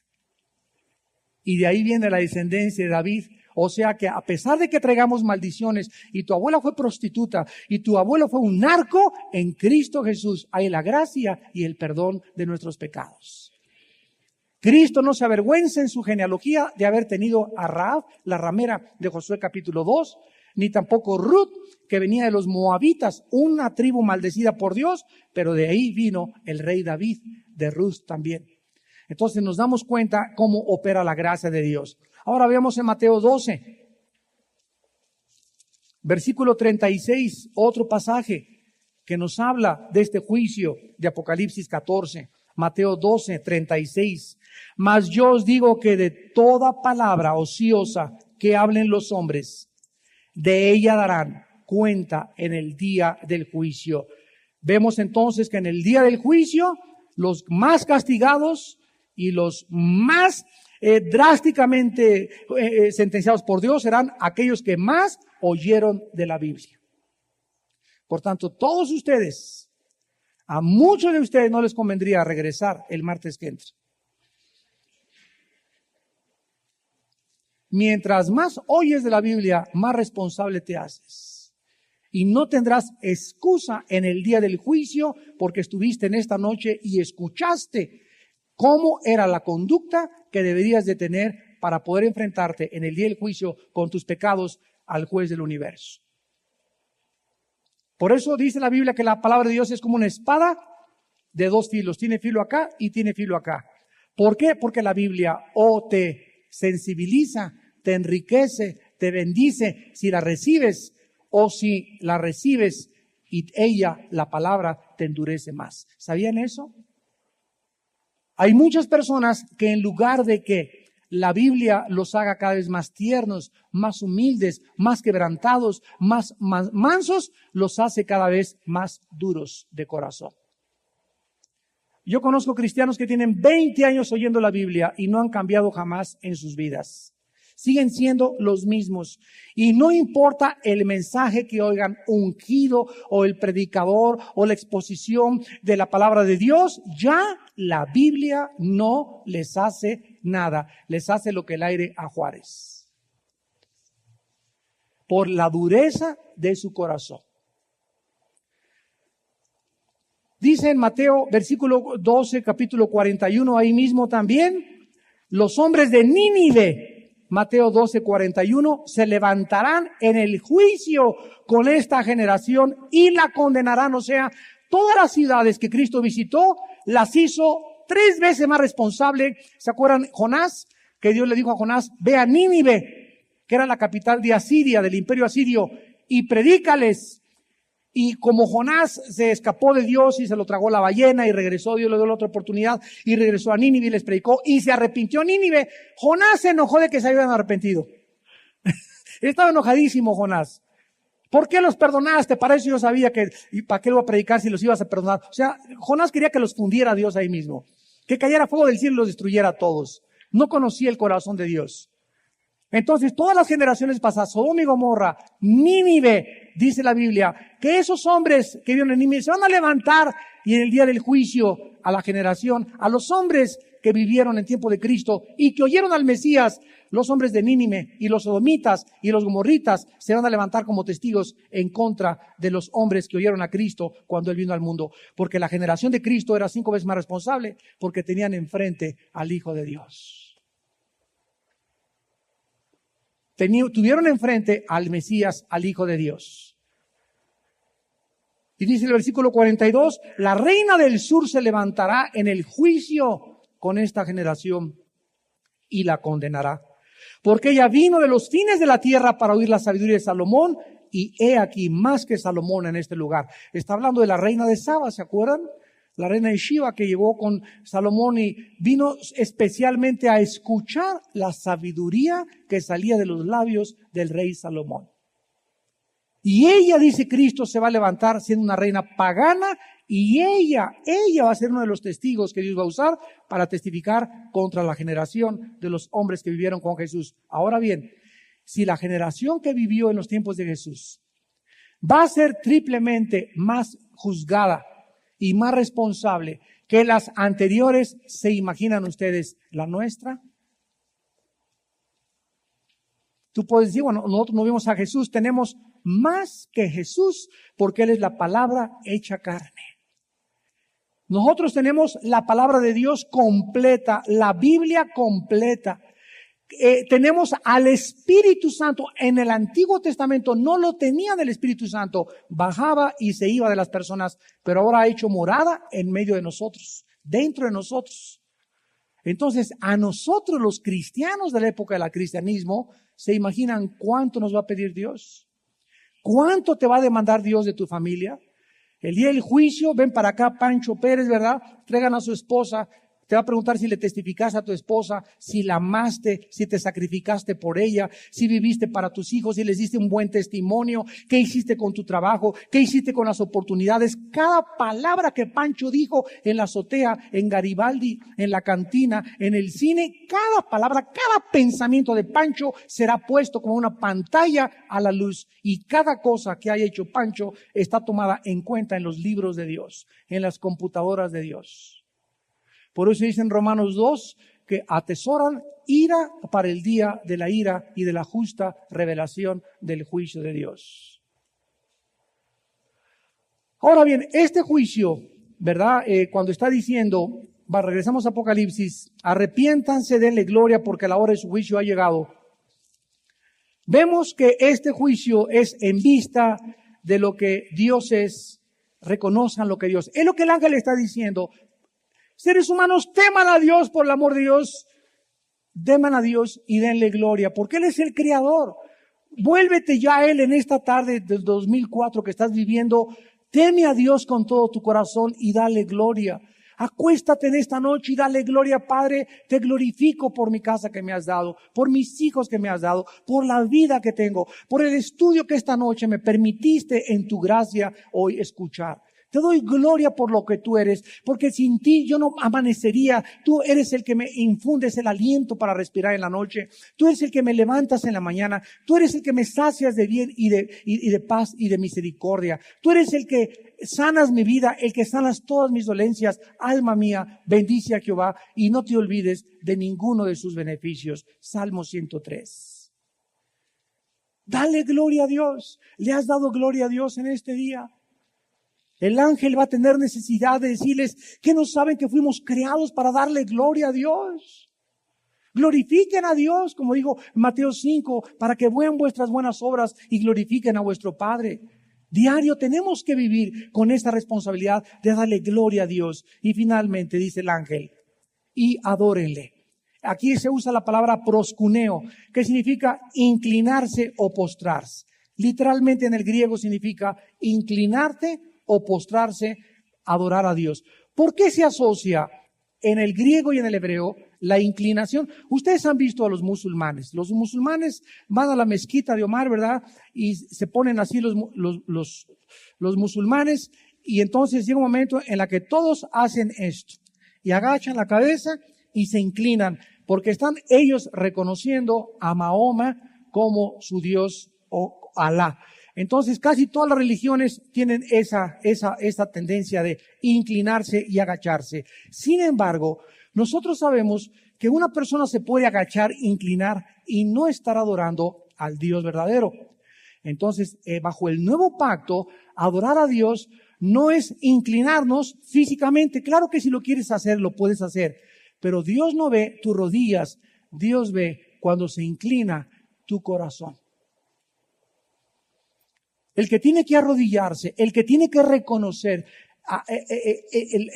Y de ahí viene la descendencia de David. O sea que a pesar de que traigamos maldiciones y tu abuela fue prostituta y tu abuelo fue un narco, en Cristo Jesús hay la gracia y el perdón de nuestros pecados. Cristo no se avergüenza en su genealogía de haber tenido a Rahab, la ramera de Josué capítulo 2, ni tampoco Ruth, que venía de los moabitas, una tribu maldecida por Dios, pero de ahí vino el rey David, de Ruth también. Entonces nos damos cuenta cómo opera la gracia de Dios. Ahora veamos en Mateo 12, versículo 36, otro pasaje que nos habla de este juicio de Apocalipsis 14. Mateo 12, 36. Mas yo os digo que de toda palabra ociosa que hablen los hombres, de ella darán cuenta en el día del juicio. Vemos entonces que en el día del juicio, los más castigados y los más drásticamente sentenciados por Dios serán aquellos que más oyeron de la Biblia. Por tanto, todos ustedes, a muchos de ustedes no les convendría regresar el martes que entra. Mientras más oyes de la Biblia, más responsable te haces. Y no tendrás excusa en el día del juicio porque estuviste en esta noche y escuchaste cómo era la conducta que deberías de tener para poder enfrentarte en el día del juicio con tus pecados al juez del universo. Por eso dice la Biblia que la palabra de Dios es como una espada de dos filos. Tiene filo acá y tiene filo acá. ¿Por qué? Porque la Biblia o te sensibiliza, te enriquece, te bendice si la recibes, o si la recibes y ella, la palabra, te endurece más. ¿Sabían eso? Hay muchas personas que en lugar de que la Biblia los haga cada vez más tiernos, más humildes, más quebrantados, más mansos, los hace cada vez más duros de corazón. Yo conozco cristianos que tienen 20 años oyendo la Biblia y no han cambiado jamás en sus vidas. Siguen siendo los mismos. Y no importa el mensaje que oigan ungido o el predicador o la exposición de la palabra de Dios, ya la Biblia no les hace nada. Les hace lo que el aire a Juárez. Por la dureza de su corazón. Dice en Mateo, versículo 12, capítulo 41, ahí mismo también, los hombres de Nínive, Mateo 12, 41, se levantarán en el juicio con esta generación y la condenarán. O sea, todas las ciudades que Cristo visitó, las hizo 3 veces más responsable. ¿Se acuerdan Jonás? Que Dios le dijo a Jonás, ve a Nínive, que era la capital de Asiria, del imperio asirio, y predícales. Y como Jonás se escapó de Dios y se lo tragó la ballena y regresó, Dios le dio la otra oportunidad y regresó a Nínive y les predicó y se arrepintió Nínive. Jonás se enojó de que se habían arrepentido. Estaba enojadísimo Jonás. ¿Por qué los perdonaste? Para eso yo sabía que, ¿y para qué lo iba a predicar si los ibas a perdonar? O sea, Jonás quería que los fundiera Dios ahí mismo. Que cayera fuego del cielo y los destruyera a todos. No conocía el corazón de Dios. Entonces, todas las generaciones pasadas, Sodoma y Gomorra, Nínive, dice la Biblia, que esos hombres que vieron en Nínive se van a levantar y en el día del juicio a la generación, a los hombres que vivieron en tiempo de Cristo y que oyeron al Mesías, los hombres de Nínive y los sodomitas y los gomorritas se van a levantar como testigos en contra de los hombres que oyeron a Cristo cuando Él vino al mundo. Porque la generación de Cristo era 5 veces más responsable porque tenían enfrente al Hijo de Dios. Tuvieron enfrente al Mesías, al Hijo de Dios. Y dice el versículo 42, la reina del sur se levantará en el juicio con esta generación y la condenará. Porque ella vino de los fines de la tierra para oír la sabiduría de Salomón y he aquí más que Salomón en este lugar. Está hablando de la reina de Saba, ¿se acuerdan? La reina de Shiva que llegó con Salomón y vino especialmente a escuchar la sabiduría que salía de los labios del rey Salomón. Y ella, dice Cristo, se va a levantar siendo una reina pagana y ella va a ser uno de los testigos que Dios va a usar para testificar contra la generación de los hombres que vivieron con Jesús. Ahora bien, si la generación que vivió en los tiempos de Jesús va a ser triplemente más juzgada y más responsable que las anteriores, ¿se imaginan ustedes la nuestra? Tú puedes decir, bueno, nosotros no vimos a Jesús, tenemos más que Jesús porque Él es la palabra hecha carne. Nosotros tenemos la palabra de Dios completa, la Biblia completa. Tenemos al Espíritu Santo. En el Antiguo Testamento no lo tenían el Espíritu Santo. Bajaba y se iba de las personas, pero ahora ha hecho morada en medio de nosotros, dentro de nosotros. Entonces, a nosotros los cristianos de la época del cristianismo, ¿se imaginan cuánto nos va a pedir Dios? ¿Cuánto te va a demandar Dios de tu familia? El día del juicio, ven para acá Pancho Pérez, ¿verdad? Traigan a su esposa. Te va a preguntar si le testificaste a tu esposa, si la amaste, si te sacrificaste por ella, si viviste para tus hijos, si les diste un buen testimonio, qué hiciste con tu trabajo, qué hiciste con las oportunidades. Cada palabra que Pancho dijo en la azotea, en Garibaldi, en la cantina, en el cine, cada palabra, cada pensamiento de Pancho será puesto como una pantalla a la luz. Y cada cosa que haya hecho Pancho está tomada en cuenta en los libros de Dios, en las computadoras de Dios. Por eso dice en Romanos 2 que atesoran ira para el día de la ira y de la justa revelación del juicio de Dios. Ahora bien, este juicio, ¿verdad? Cuando está diciendo, regresamos a Apocalipsis, arrepiéntanse, denle gloria porque la hora de su juicio ha llegado. Vemos que este juicio es en vista de lo que Dios es, reconozcan lo que Dios es. Es lo que el ángel está diciendo. Seres humanos, teman a Dios por el amor de Dios. Teman a Dios y denle gloria, porque Él es el Creador. Vuélvete ya a Él en esta tarde del 2004 que estás viviendo. Teme a Dios con todo tu corazón y dale gloria. Acuéstate en esta noche y dale gloria, Padre. Te glorifico por mi casa que me has dado, por mis hijos que me has dado, por la vida que tengo, por el estudio que esta noche me permitiste en tu gracia hoy escuchar. Te doy gloria por lo que tú eres, porque sin ti yo no amanecería. Tú eres el que me infundes el aliento para respirar en la noche. Tú eres el que me levantas en la mañana. Tú eres el que me sacias de bien y de paz y de misericordia. Tú eres el que sanas mi vida, el que sanas todas mis dolencias. Alma mía, bendice a Jehová y no te olvides de ninguno de sus beneficios. Salmo 103. Dale gloria a Dios. ¿Le has dado gloria a Dios en este día? El ángel va a tener necesidad de decirles que no saben que fuimos creados para darle gloria a Dios. Glorifiquen a Dios, como dijo Mateo 5, para que vean vuestras buenas obras y glorifiquen a vuestro Padre. Diario tenemos que vivir con esta responsabilidad de darle gloria a Dios. Y finalmente dice el ángel, y adórenle. Aquí se usa la palabra proscuneo, que significa inclinarse o postrarse. Literalmente en el griego significa inclinarte o postrarse, adorar a Dios. ¿Por qué se asocia en el griego y en el hebreo la inclinación? Ustedes han visto a los musulmanes. Los musulmanes van a la mezquita de Omar, ¿verdad? Y se ponen así los musulmanes, y entonces llega un momento en el que todos hacen esto y agachan la cabeza y se inclinan porque están ellos reconociendo a Mahoma como su Dios o Alá. Entonces, casi todas las religiones tienen esa tendencia de inclinarse y agacharse. Sin embargo, nosotros sabemos que una persona se puede agachar, inclinar y no estar adorando al Dios verdadero. Entonces, bajo el nuevo pacto, adorar a Dios no es inclinarnos físicamente. Claro que si lo quieres hacer, lo puedes hacer. Pero Dios no ve tus rodillas. Dios ve cuando se inclina tu corazón. El que tiene que arrodillarse, el que tiene que reconocer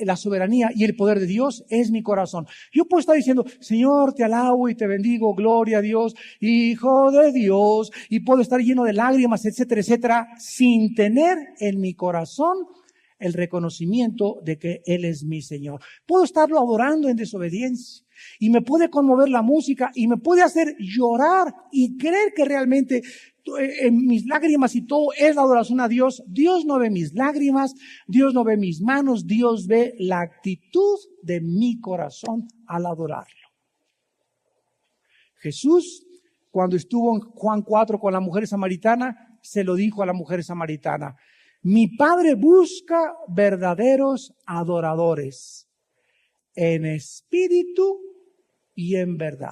la soberanía y el poder de Dios es mi corazón. Yo puedo estar diciendo, Señor, te alabo y te bendigo, gloria a Dios, Hijo de Dios, y puedo estar lleno de lágrimas, etcétera, etcétera, sin tener en mi corazón el reconocimiento de que Él es mi Señor. Puedo estarlo adorando en desobediencia y me puede conmover la música y me puede hacer llorar y creer que realmente en mis lágrimas y todo es la adoración a Dios. Dios no ve mis lágrimas, Dios no ve mis manos, Dios ve la actitud de mi corazón al adorarlo. Jesús, cuando estuvo en Juan 4 con la mujer samaritana, se lo dijo a la mujer samaritana: mi Padre busca verdaderos adoradores en espíritu y en verdad.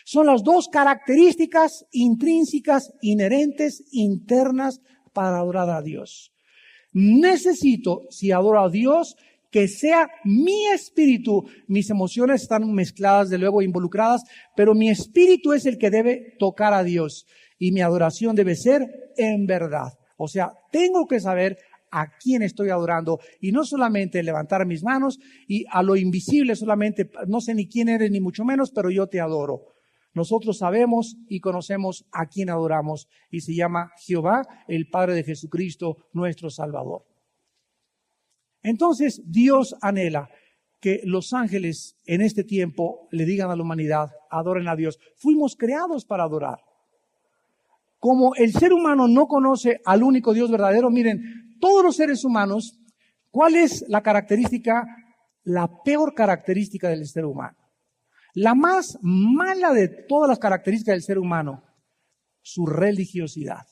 Son las dos características intrínsecas, inherentes, internas para adorar a Dios. Necesito, si adoro a Dios, que sea mi espíritu. Mis emociones están mezcladas, de luego involucradas, pero mi espíritu es el que debe tocar a Dios. Y mi adoración debe ser en verdad. O sea, tengo que saber a quién estoy adorando y no solamente levantar mis manos y a lo invisible solamente, no sé ni quién eres ni mucho menos, pero yo te adoro. Nosotros sabemos y conocemos a quién adoramos y se llama Jehová, el Padre de Jesucristo, nuestro Salvador. Entonces Dios anhela que los ángeles en este tiempo le digan a la humanidad, adoren a Dios. Fuimos creados para adorar. Como el ser humano no conoce al único Dios verdadero, miren, todos los seres humanos, ¿cuál es la característica, la peor característica del ser humano? La más mala de todas las características del ser humano, su religiosidad.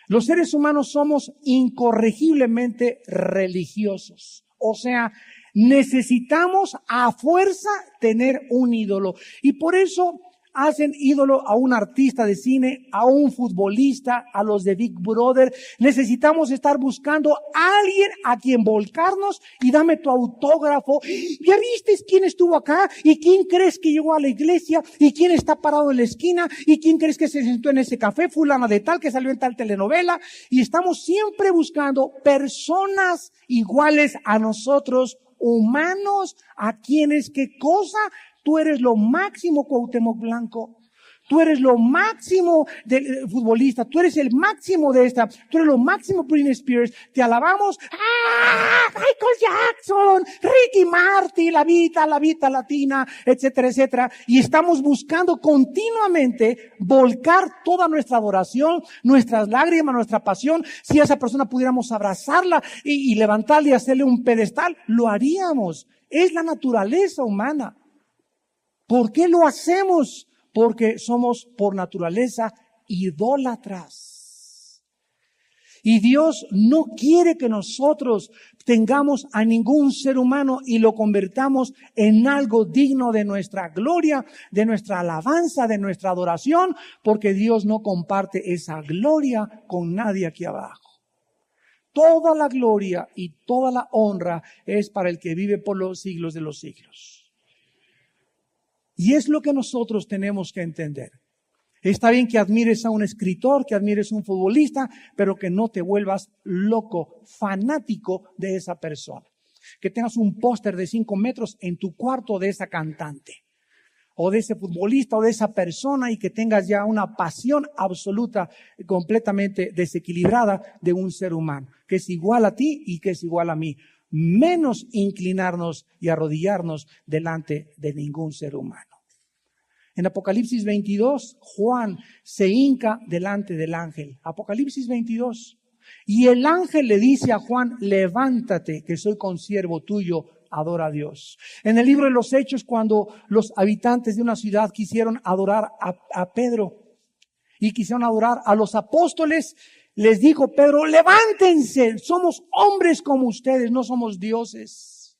Los seres humanos somos incorregiblemente religiosos. O sea, necesitamos a fuerza tener un ídolo. Y por eso hacen ídolo a un artista de cine, a un futbolista, a los de Big Brother. Necesitamos estar buscando a alguien a quien volcarnos y dame tu autógrafo. ¿Ya viste quién estuvo acá? ¿Y quién crees que llegó a la iglesia? ¿Y quién está parado en la esquina? ¿Y quién crees que se sentó en ese café? Fulana de tal que salió en tal telenovela. Y estamos siempre buscando personas iguales a nosotros, humanos, a quienes, ¿qué cosa? Tú eres lo máximo, Cuauhtémoc Blanco. Tú eres lo máximo del futbolista. Tú eres el máximo de esta. Tú eres lo máximo, Britney Spears. Te alabamos. ¡Ah! Michael Jackson, Ricky Martin, la vida latina, etcétera, etcétera. Y estamos buscando continuamente volcar toda nuestra adoración, nuestras lágrimas, nuestra pasión. Si a esa persona pudiéramos abrazarla y levantarle y hacerle un pedestal, lo haríamos. Es la naturaleza humana. ¿Por qué lo hacemos? Porque somos por naturaleza idólatras. Y Dios no quiere que nosotros tengamos a ningún ser humano y lo convertamos en algo digno de nuestra gloria, de nuestra alabanza, de nuestra adoración, porque Dios no comparte esa gloria con nadie aquí abajo. Toda la gloria y toda la honra es para el que vive por los siglos de los siglos. Y es lo que nosotros tenemos que entender. Está bien que admires a un escritor, que admires a un futbolista, pero que no te vuelvas loco, fanático de esa persona. Que tengas un póster de 5 metros en tu cuarto de esa cantante, o de ese futbolista, o de esa persona, y que tengas ya una pasión absoluta, completamente desequilibrada de un ser humano, que es igual a ti y que es igual a mí. Menos inclinarnos y arrodillarnos delante de ningún ser humano. En Apocalipsis 22, Juan se hinca delante del ángel. Apocalipsis 22. Y el ángel le dice a Juan, levántate, que soy consiervo tuyo, adora a Dios. En el libro de los Hechos, cuando los habitantes de una ciudad quisieron adorar a Pedro y quisieron adorar a los apóstoles, les dijo Pedro, levántense, somos hombres como ustedes, no somos dioses.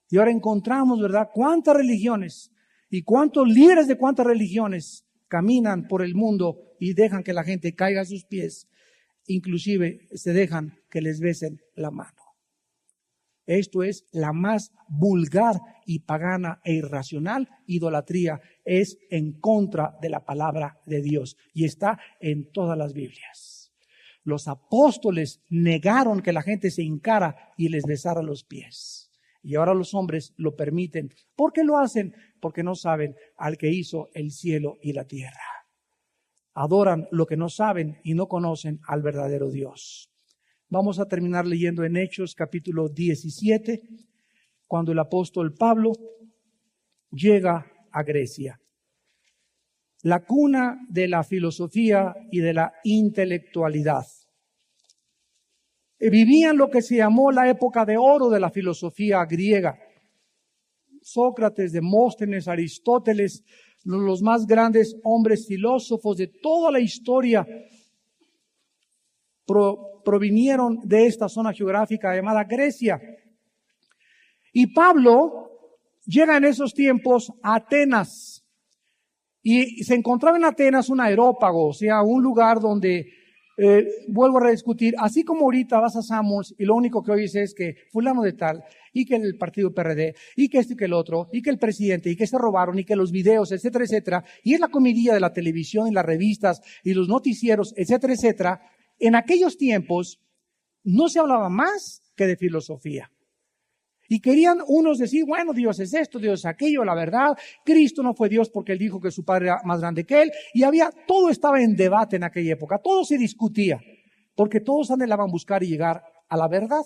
Y ahora encontramos, ¿verdad?, cuántas religiones y cuántos líderes de cuántas religiones caminan por el mundo y dejan que la gente caiga a sus pies, inclusive se dejan que les besen la mano. Esto es la más vulgar y pagana e irracional idolatría, es en contra de la palabra de Dios y está en todas las Biblias. Los apóstoles negaron que la gente se hincara y les besara los pies. Y ahora los hombres lo permiten. ¿Por qué lo hacen? Porque no saben al que hizo el cielo y la tierra. Adoran lo que no saben y no conocen al verdadero Dios. Vamos a terminar leyendo en Hechos capítulo 17, cuando el apóstol Pablo llega a Grecia. La cuna de la filosofía y de la intelectualidad. Vivían lo que se llamó la época de oro de la filosofía griega. Sócrates, Demóstenes, Aristóteles, los más grandes hombres filósofos de toda la historia provinieron de esta zona geográfica llamada Grecia. Y Pablo llega en esos tiempos a Atenas. Y se encontraba en Atenas un aerópago, o sea, un lugar donde vuelvo a rediscutir, así como ahorita vas a Samos y lo único que oyes es que fulano de tal, y que el partido PRD, y que esto y que el otro, y que el presidente, y que se robaron, y que los videos, etcétera, etcétera, y es la comidilla de la televisión y las revistas y los noticieros, etcétera, etcétera. En aquellos tiempos no se hablaba más que de filosofía. Y querían unos decir, bueno, Dios es esto, Dios es aquello, la verdad, Cristo no fue Dios porque Él dijo que su Padre era más grande que Él, y todo estaba en debate en aquella época, todo se discutía, porque todos anhelaban buscar y llegar a la verdad.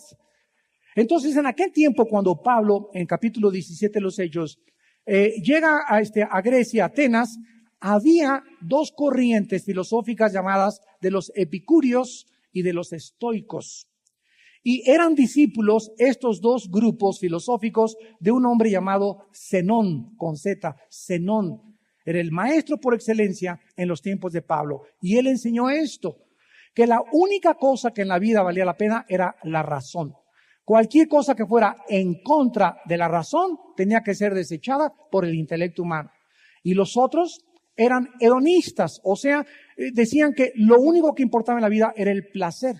Entonces, en aquel tiempo, cuando Pablo, en capítulo 17 de los Hechos, llega a Grecia, Atenas, había dos corrientes filosóficas llamadas de los epicúreos y de los estoicos. Y eran discípulos estos dos grupos filosóficos de un hombre llamado Zenón, con Z, Zenón. Era el maestro por excelencia en los tiempos de Pablo. Y él enseñó esto, que la única cosa que en la vida valía la pena era la razón. Cualquier cosa que fuera en contra de la razón tenía que ser desechada por el intelecto humano. Y los otros eran hedonistas, o sea, decían que lo único que importaba en la vida era el placer.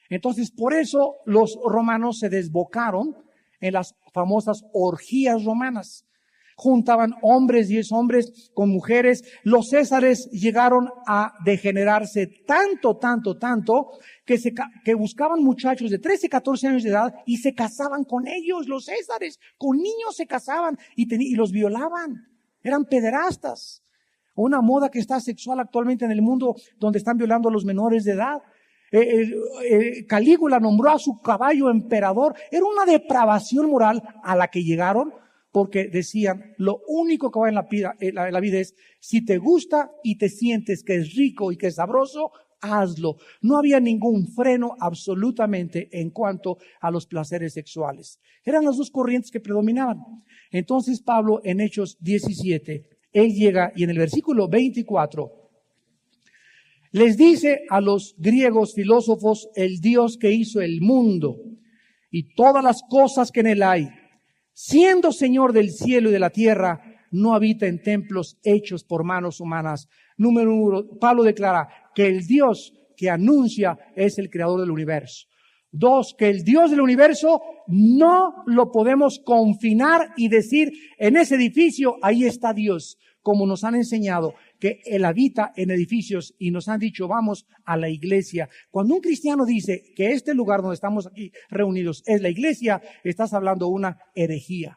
Entonces, por eso los romanos se desbocaron en las famosas orgías romanas. Juntaban hombres y hombres con mujeres. Los césares llegaron a degenerarse tanto, que buscaban muchachos de 13, 14 años de edad y se casaban con ellos, los césares. Con niños se casaban y los violaban. Eran pederastas. Una moda que está sexual actualmente en el mundo donde están violando a los menores de edad. Calígula nombró a su caballo emperador. Era una depravación moral a la que llegaron porque decían, lo único que va en la vida es, si te gusta y te sientes que es rico y que es sabroso, hazlo. No había ningún freno absolutamente en cuanto a los placeres sexuales. Eran las dos corrientes que predominaban. Entonces Pablo en Hechos 17, él llega y en el versículo 24, les dice a los griegos filósofos, el Dios que hizo el mundo y todas las cosas que en él hay, siendo Señor del cielo y de la tierra, no habita en templos hechos por manos humanas. Número 1, Pablo declara que el Dios que anuncia es el creador del universo. 2, que el Dios del universo no lo podemos confinar y decir, en ese edificio ahí está Dios, como nos han enseñado que Él habita en edificios y nos han dicho, vamos a la iglesia. Cuando un cristiano dice que este lugar donde estamos aquí reunidos es la iglesia, estás hablando una herejía.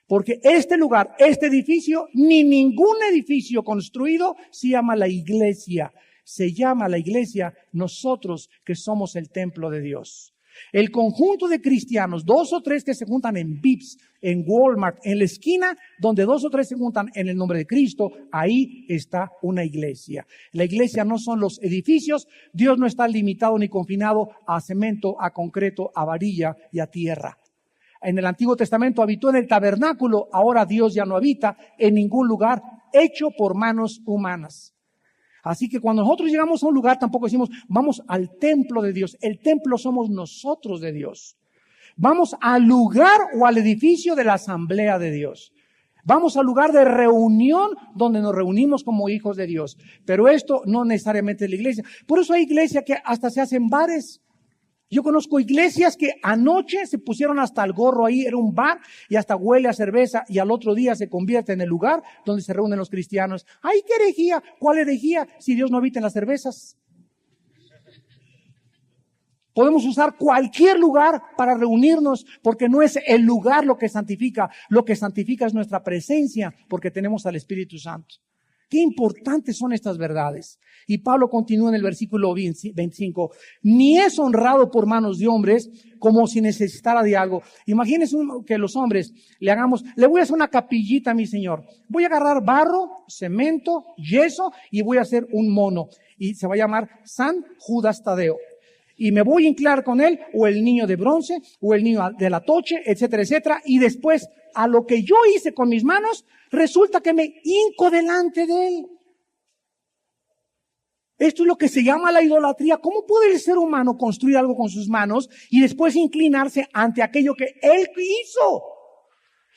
Porque este lugar, este edificio, ni ningún edificio construido se llama la iglesia. Se llama la iglesia nosotros que somos el templo de Dios. El conjunto de cristianos, 2 o 3 que se juntan en Vips, en Walmart, en la esquina donde 2 o 3 se juntan en el nombre de Cristo, ahí está una iglesia. La iglesia no son los edificios, Dios no está limitado ni confinado a cemento, a concreto, a varilla y a tierra. En el Antiguo Testamento habitó en el tabernáculo, ahora Dios ya no habita en ningún lugar hecho por manos humanas. Así que cuando nosotros llegamos a un lugar, tampoco decimos, vamos al templo de Dios. El templo somos nosotros de Dios. Vamos al lugar o al edificio de la asamblea de Dios. Vamos al lugar de reunión donde nos reunimos como hijos de Dios. Pero esto no necesariamente es la iglesia. Por eso hay iglesias que hasta se hacen bares. Yo conozco iglesias que anoche se pusieron hasta el gorro ahí, era un bar y hasta huele a cerveza y al otro día se convierte en el lugar donde se reúnen los cristianos. ¡Ay, qué herejía! ¿Cuál herejía si Dios no habita en las cervezas? Podemos usar cualquier lugar para reunirnos porque no es el lugar lo que santifica es nuestra presencia porque tenemos al Espíritu Santo. Qué importantes son estas verdades. Y Pablo continúa en el versículo 25. Ni es honrado por manos de hombres como si necesitara de algo. Imagínense que los hombres le voy a hacer una capillita a mi Señor. Voy a agarrar barro, cemento, yeso y voy a hacer un mono. Y se va a llamar San Judas Tadeo. Y me voy a hinclar con él, o el niño de bronce, o el niño de la toche, etcétera, etcétera. Y después, a lo que yo hice con mis manos, resulta que me hinco delante de él. Esto es lo que se llama la idolatría. ¿Cómo puede el ser humano construir algo con sus manos y después inclinarse ante aquello que él hizo?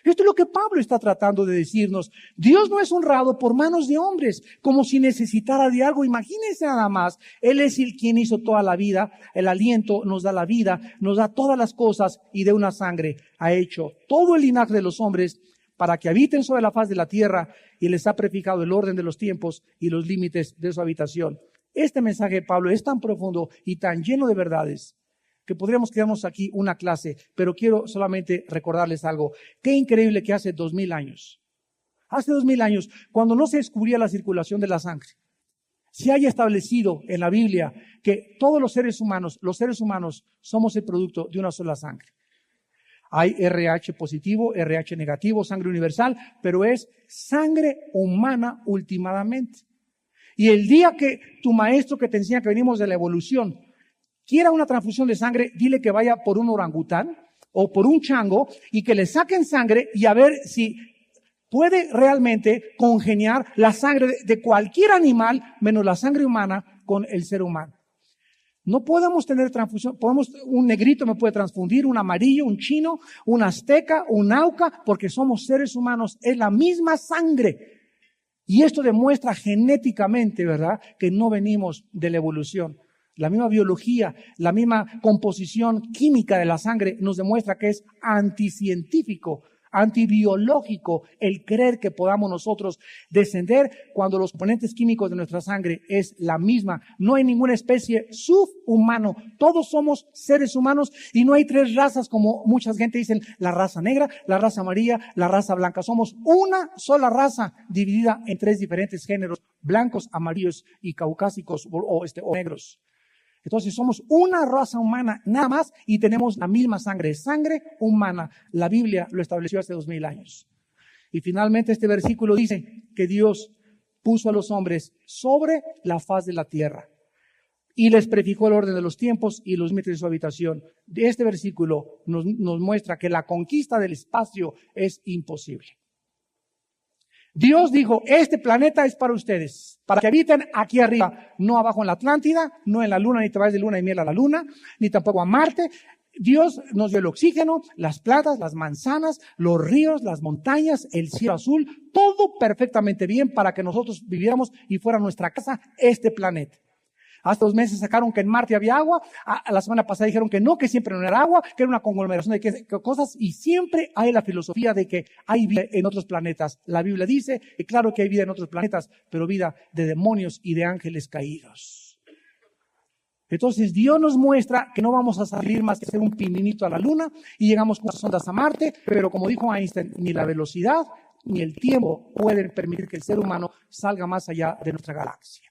Esto es lo que Pablo está tratando de decirnos. Dios no es honrado por manos de hombres, como si necesitara de algo. Imagínense nada más, Él es el quien hizo toda la vida, el aliento nos da la vida, nos da todas las cosas y de una sangre ha hecho todo el linaje de los hombres para que habiten sobre la faz de la tierra y les ha prefijado el orden de los tiempos y los límites de su habitación. Este mensaje de Pablo es tan profundo y tan lleno de verdades que podríamos quedarnos aquí una clase, pero quiero solamente recordarles algo. Qué increíble que hace 2000 años, cuando no se descubría la circulación de la sangre, Se haya establecido en la Biblia que todos los seres humanos somos el producto de una sola sangre. Hay RH positivo, RH negativo, sangre universal, pero es sangre humana últimamente. Y el día que tu maestro que te enseña que venimos de la evolución quiera una transfusión de sangre, dile que vaya por un orangután o por un chango y que le saquen sangre y a ver si puede realmente congeniar la sangre de cualquier animal menos la sangre humana con el ser humano. No podemos tener transfusión, un negrito me puede transfundir, un amarillo, un chino, un azteca, un nauca, porque somos seres humanos, es la misma sangre. Y esto demuestra genéticamente, ¿verdad?, que no venimos de la evolución. La misma biología, la misma composición química de la sangre nos demuestra que es anticientífico, antibiológico el creer que podamos nosotros descender cuando los componentes químicos de nuestra sangre es la misma. No hay ninguna especie subhumano. Todos somos seres humanos y no hay tres razas como mucha gente dicen, la raza negra, la raza amarilla, la raza blanca. Somos una sola raza dividida en tres diferentes géneros, blancos, amarillos y caucásicos o negros. Entonces somos una raza humana nada más y tenemos la misma sangre, sangre humana. La Biblia lo estableció hace 2000 años. Y finalmente este versículo dice que Dios puso a los hombres sobre la faz de la tierra y les prefijó el orden de los tiempos y los límites de su habitación. Este versículo nos muestra que la conquista del espacio es imposible. Dios dijo, este planeta es para ustedes, para que habiten aquí arriba, no abajo en la Atlántida, no en la luna, ni te vayas de luna y miel a la luna, ni tampoco a Marte. Dios nos dio el oxígeno, las plantas, las manzanas, los ríos, las montañas, el cielo azul, todo perfectamente bien para que nosotros viviéramos y fuera nuestra casa este planeta. Hace 2 meses sacaron que en Marte había agua, la semana pasada dijeron que no, que siempre no era agua, que era una conglomeración de cosas, y siempre hay la filosofía de que hay vida en otros planetas. La Biblia dice que claro que hay vida en otros planetas, pero vida de demonios y de ángeles caídos. Entonces Dios nos muestra que no vamos a salir más que hacer un pininito a la luna y llegamos con las sondas a Marte, pero como dijo Einstein, ni la velocidad ni el tiempo pueden permitir que el ser humano salga más allá de nuestra galaxia.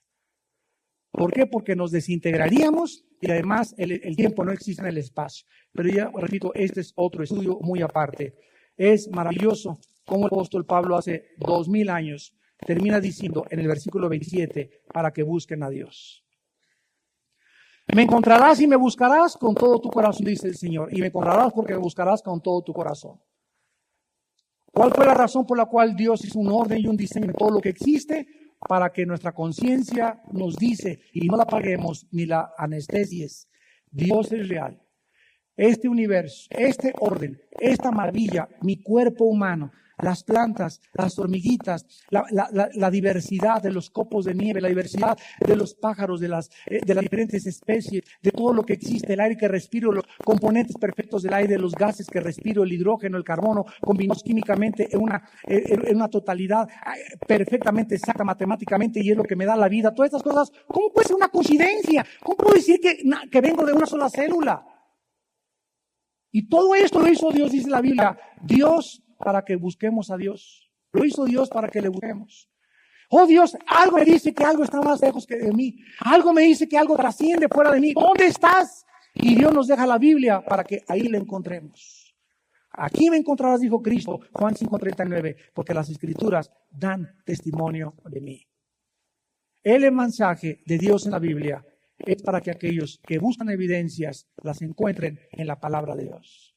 ¿Por qué? Porque nos desintegraríamos y además el tiempo no existe en el espacio. Pero ya repito, este es otro estudio muy aparte. Es maravilloso cómo el apóstol Pablo hace 2000 años termina diciendo en el versículo 27 para que busquen a Dios. Me encontrarás y me buscarás con todo tu corazón, dice el Señor. Y me encontrarás porque me buscarás con todo tu corazón. ¿Cuál fue la razón por la cual Dios hizo un orden y un diseño en todo lo que existe? Para que nuestra conciencia nos dice y no la apaguemos ni la anestesies. Dios es real. Este universo, este orden, esta maravilla, mi cuerpo humano, las plantas, las hormiguitas, la diversidad de los copos de nieve, la diversidad de los pájaros, de las diferentes especies, de todo lo que existe, el aire que respiro, los componentes perfectos del aire, los gases que respiro, el hidrógeno, el carbono, combinados químicamente en una totalidad perfectamente exacta matemáticamente y es lo que me da la vida. Todas estas cosas, ¿cómo puede ser una coincidencia? ¿Cómo puedo decir que vengo de una sola célula? Y todo esto lo hizo Dios, dice la Biblia. Dios para que busquemos a Dios. Lo hizo Dios para que le busquemos. Oh Dios, algo me dice que algo está más lejos que de mí. Algo me dice que algo trasciende fuera de mí. ¿Dónde estás? Y Dios nos deja la Biblia para que ahí le encontremos. Aquí me encontrarás, dijo Cristo, Juan 5:39, porque las Escrituras dan testimonio de mí. El mensaje de Dios en la Biblia es para que aquellos que buscan evidencias las encuentren en la palabra de Dios.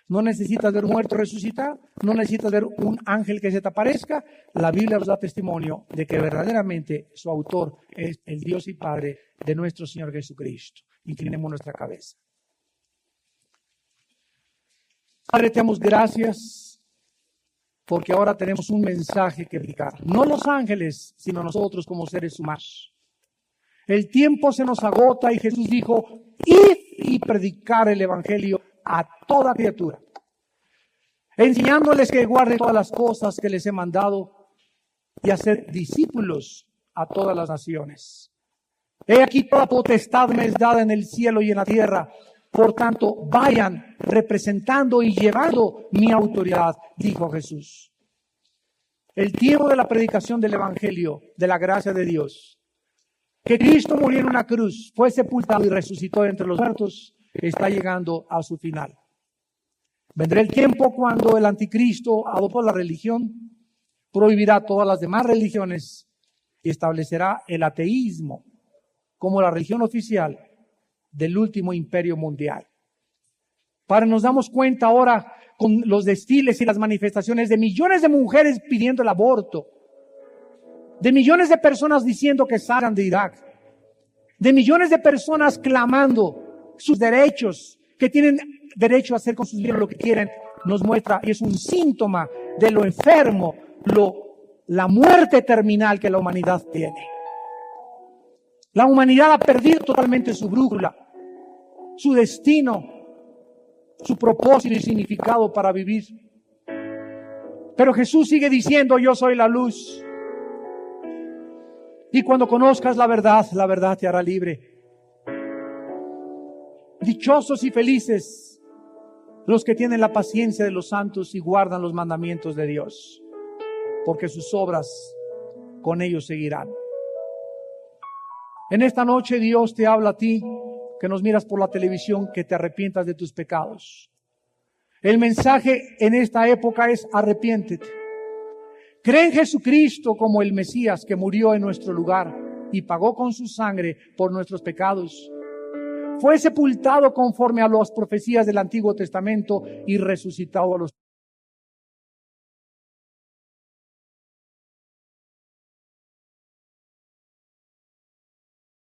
No necesitas ver un muerto resucitar, no necesitas ver un ángel que se te aparezca. La Biblia nos da testimonio de que verdaderamente su autor es el Dios y Padre de nuestro Señor Jesucristo. Inclinemos nuestra cabeza. Padre, te damos gracias porque ahora tenemos un mensaje que predicar. No los ángeles, sino nosotros como seres humanos. El tiempo se nos agota y Jesús dijo, id y predicar el evangelio a toda criatura, enseñándoles que guarden todas las cosas que les he mandado y hacer discípulos a todas las naciones. He aquí toda potestad me es dada en el cielo y en la tierra. Por tanto, vayan representando y llevando mi autoridad, dijo Jesús. El tiempo de la predicación del evangelio, de la gracia de Dios, que Cristo murió en una cruz, fue sepultado y resucitó entre los muertos, está llegando a su final. Vendrá el tiempo cuando el anticristo adoptó la religión, prohibirá todas las demás religiones y establecerá el ateísmo como la religión oficial del último imperio mundial. Para nos damos cuenta ahora con los desfiles y las manifestaciones de millones de mujeres pidiendo el aborto, de millones de personas diciendo que salgan de Irak, de millones de personas clamando sus derechos, que tienen derecho a hacer con sus vidas lo que quieren, nos muestra y es un síntoma de lo enfermo, la muerte terminal que la humanidad tiene. La humanidad ha perdido totalmente su brújula, su destino, su propósito y significado para vivir. Pero Jesús sigue diciendo, yo soy la luz. Y cuando conozcas la verdad te hará libre. Dichosos y felices los que tienen la paciencia de los santos y guardan los mandamientos de Dios, porque sus obras con ellos seguirán. En esta noche Dios te habla a ti, que nos miras por la televisión, que te arrepientas de tus pecados. El mensaje en esta época es arrepiéntete. Cree en Jesucristo como el Mesías que murió en nuestro lugar y pagó con su sangre por nuestros pecados. Fue sepultado conforme a las profecías del Antiguo Testamento y resucitado a los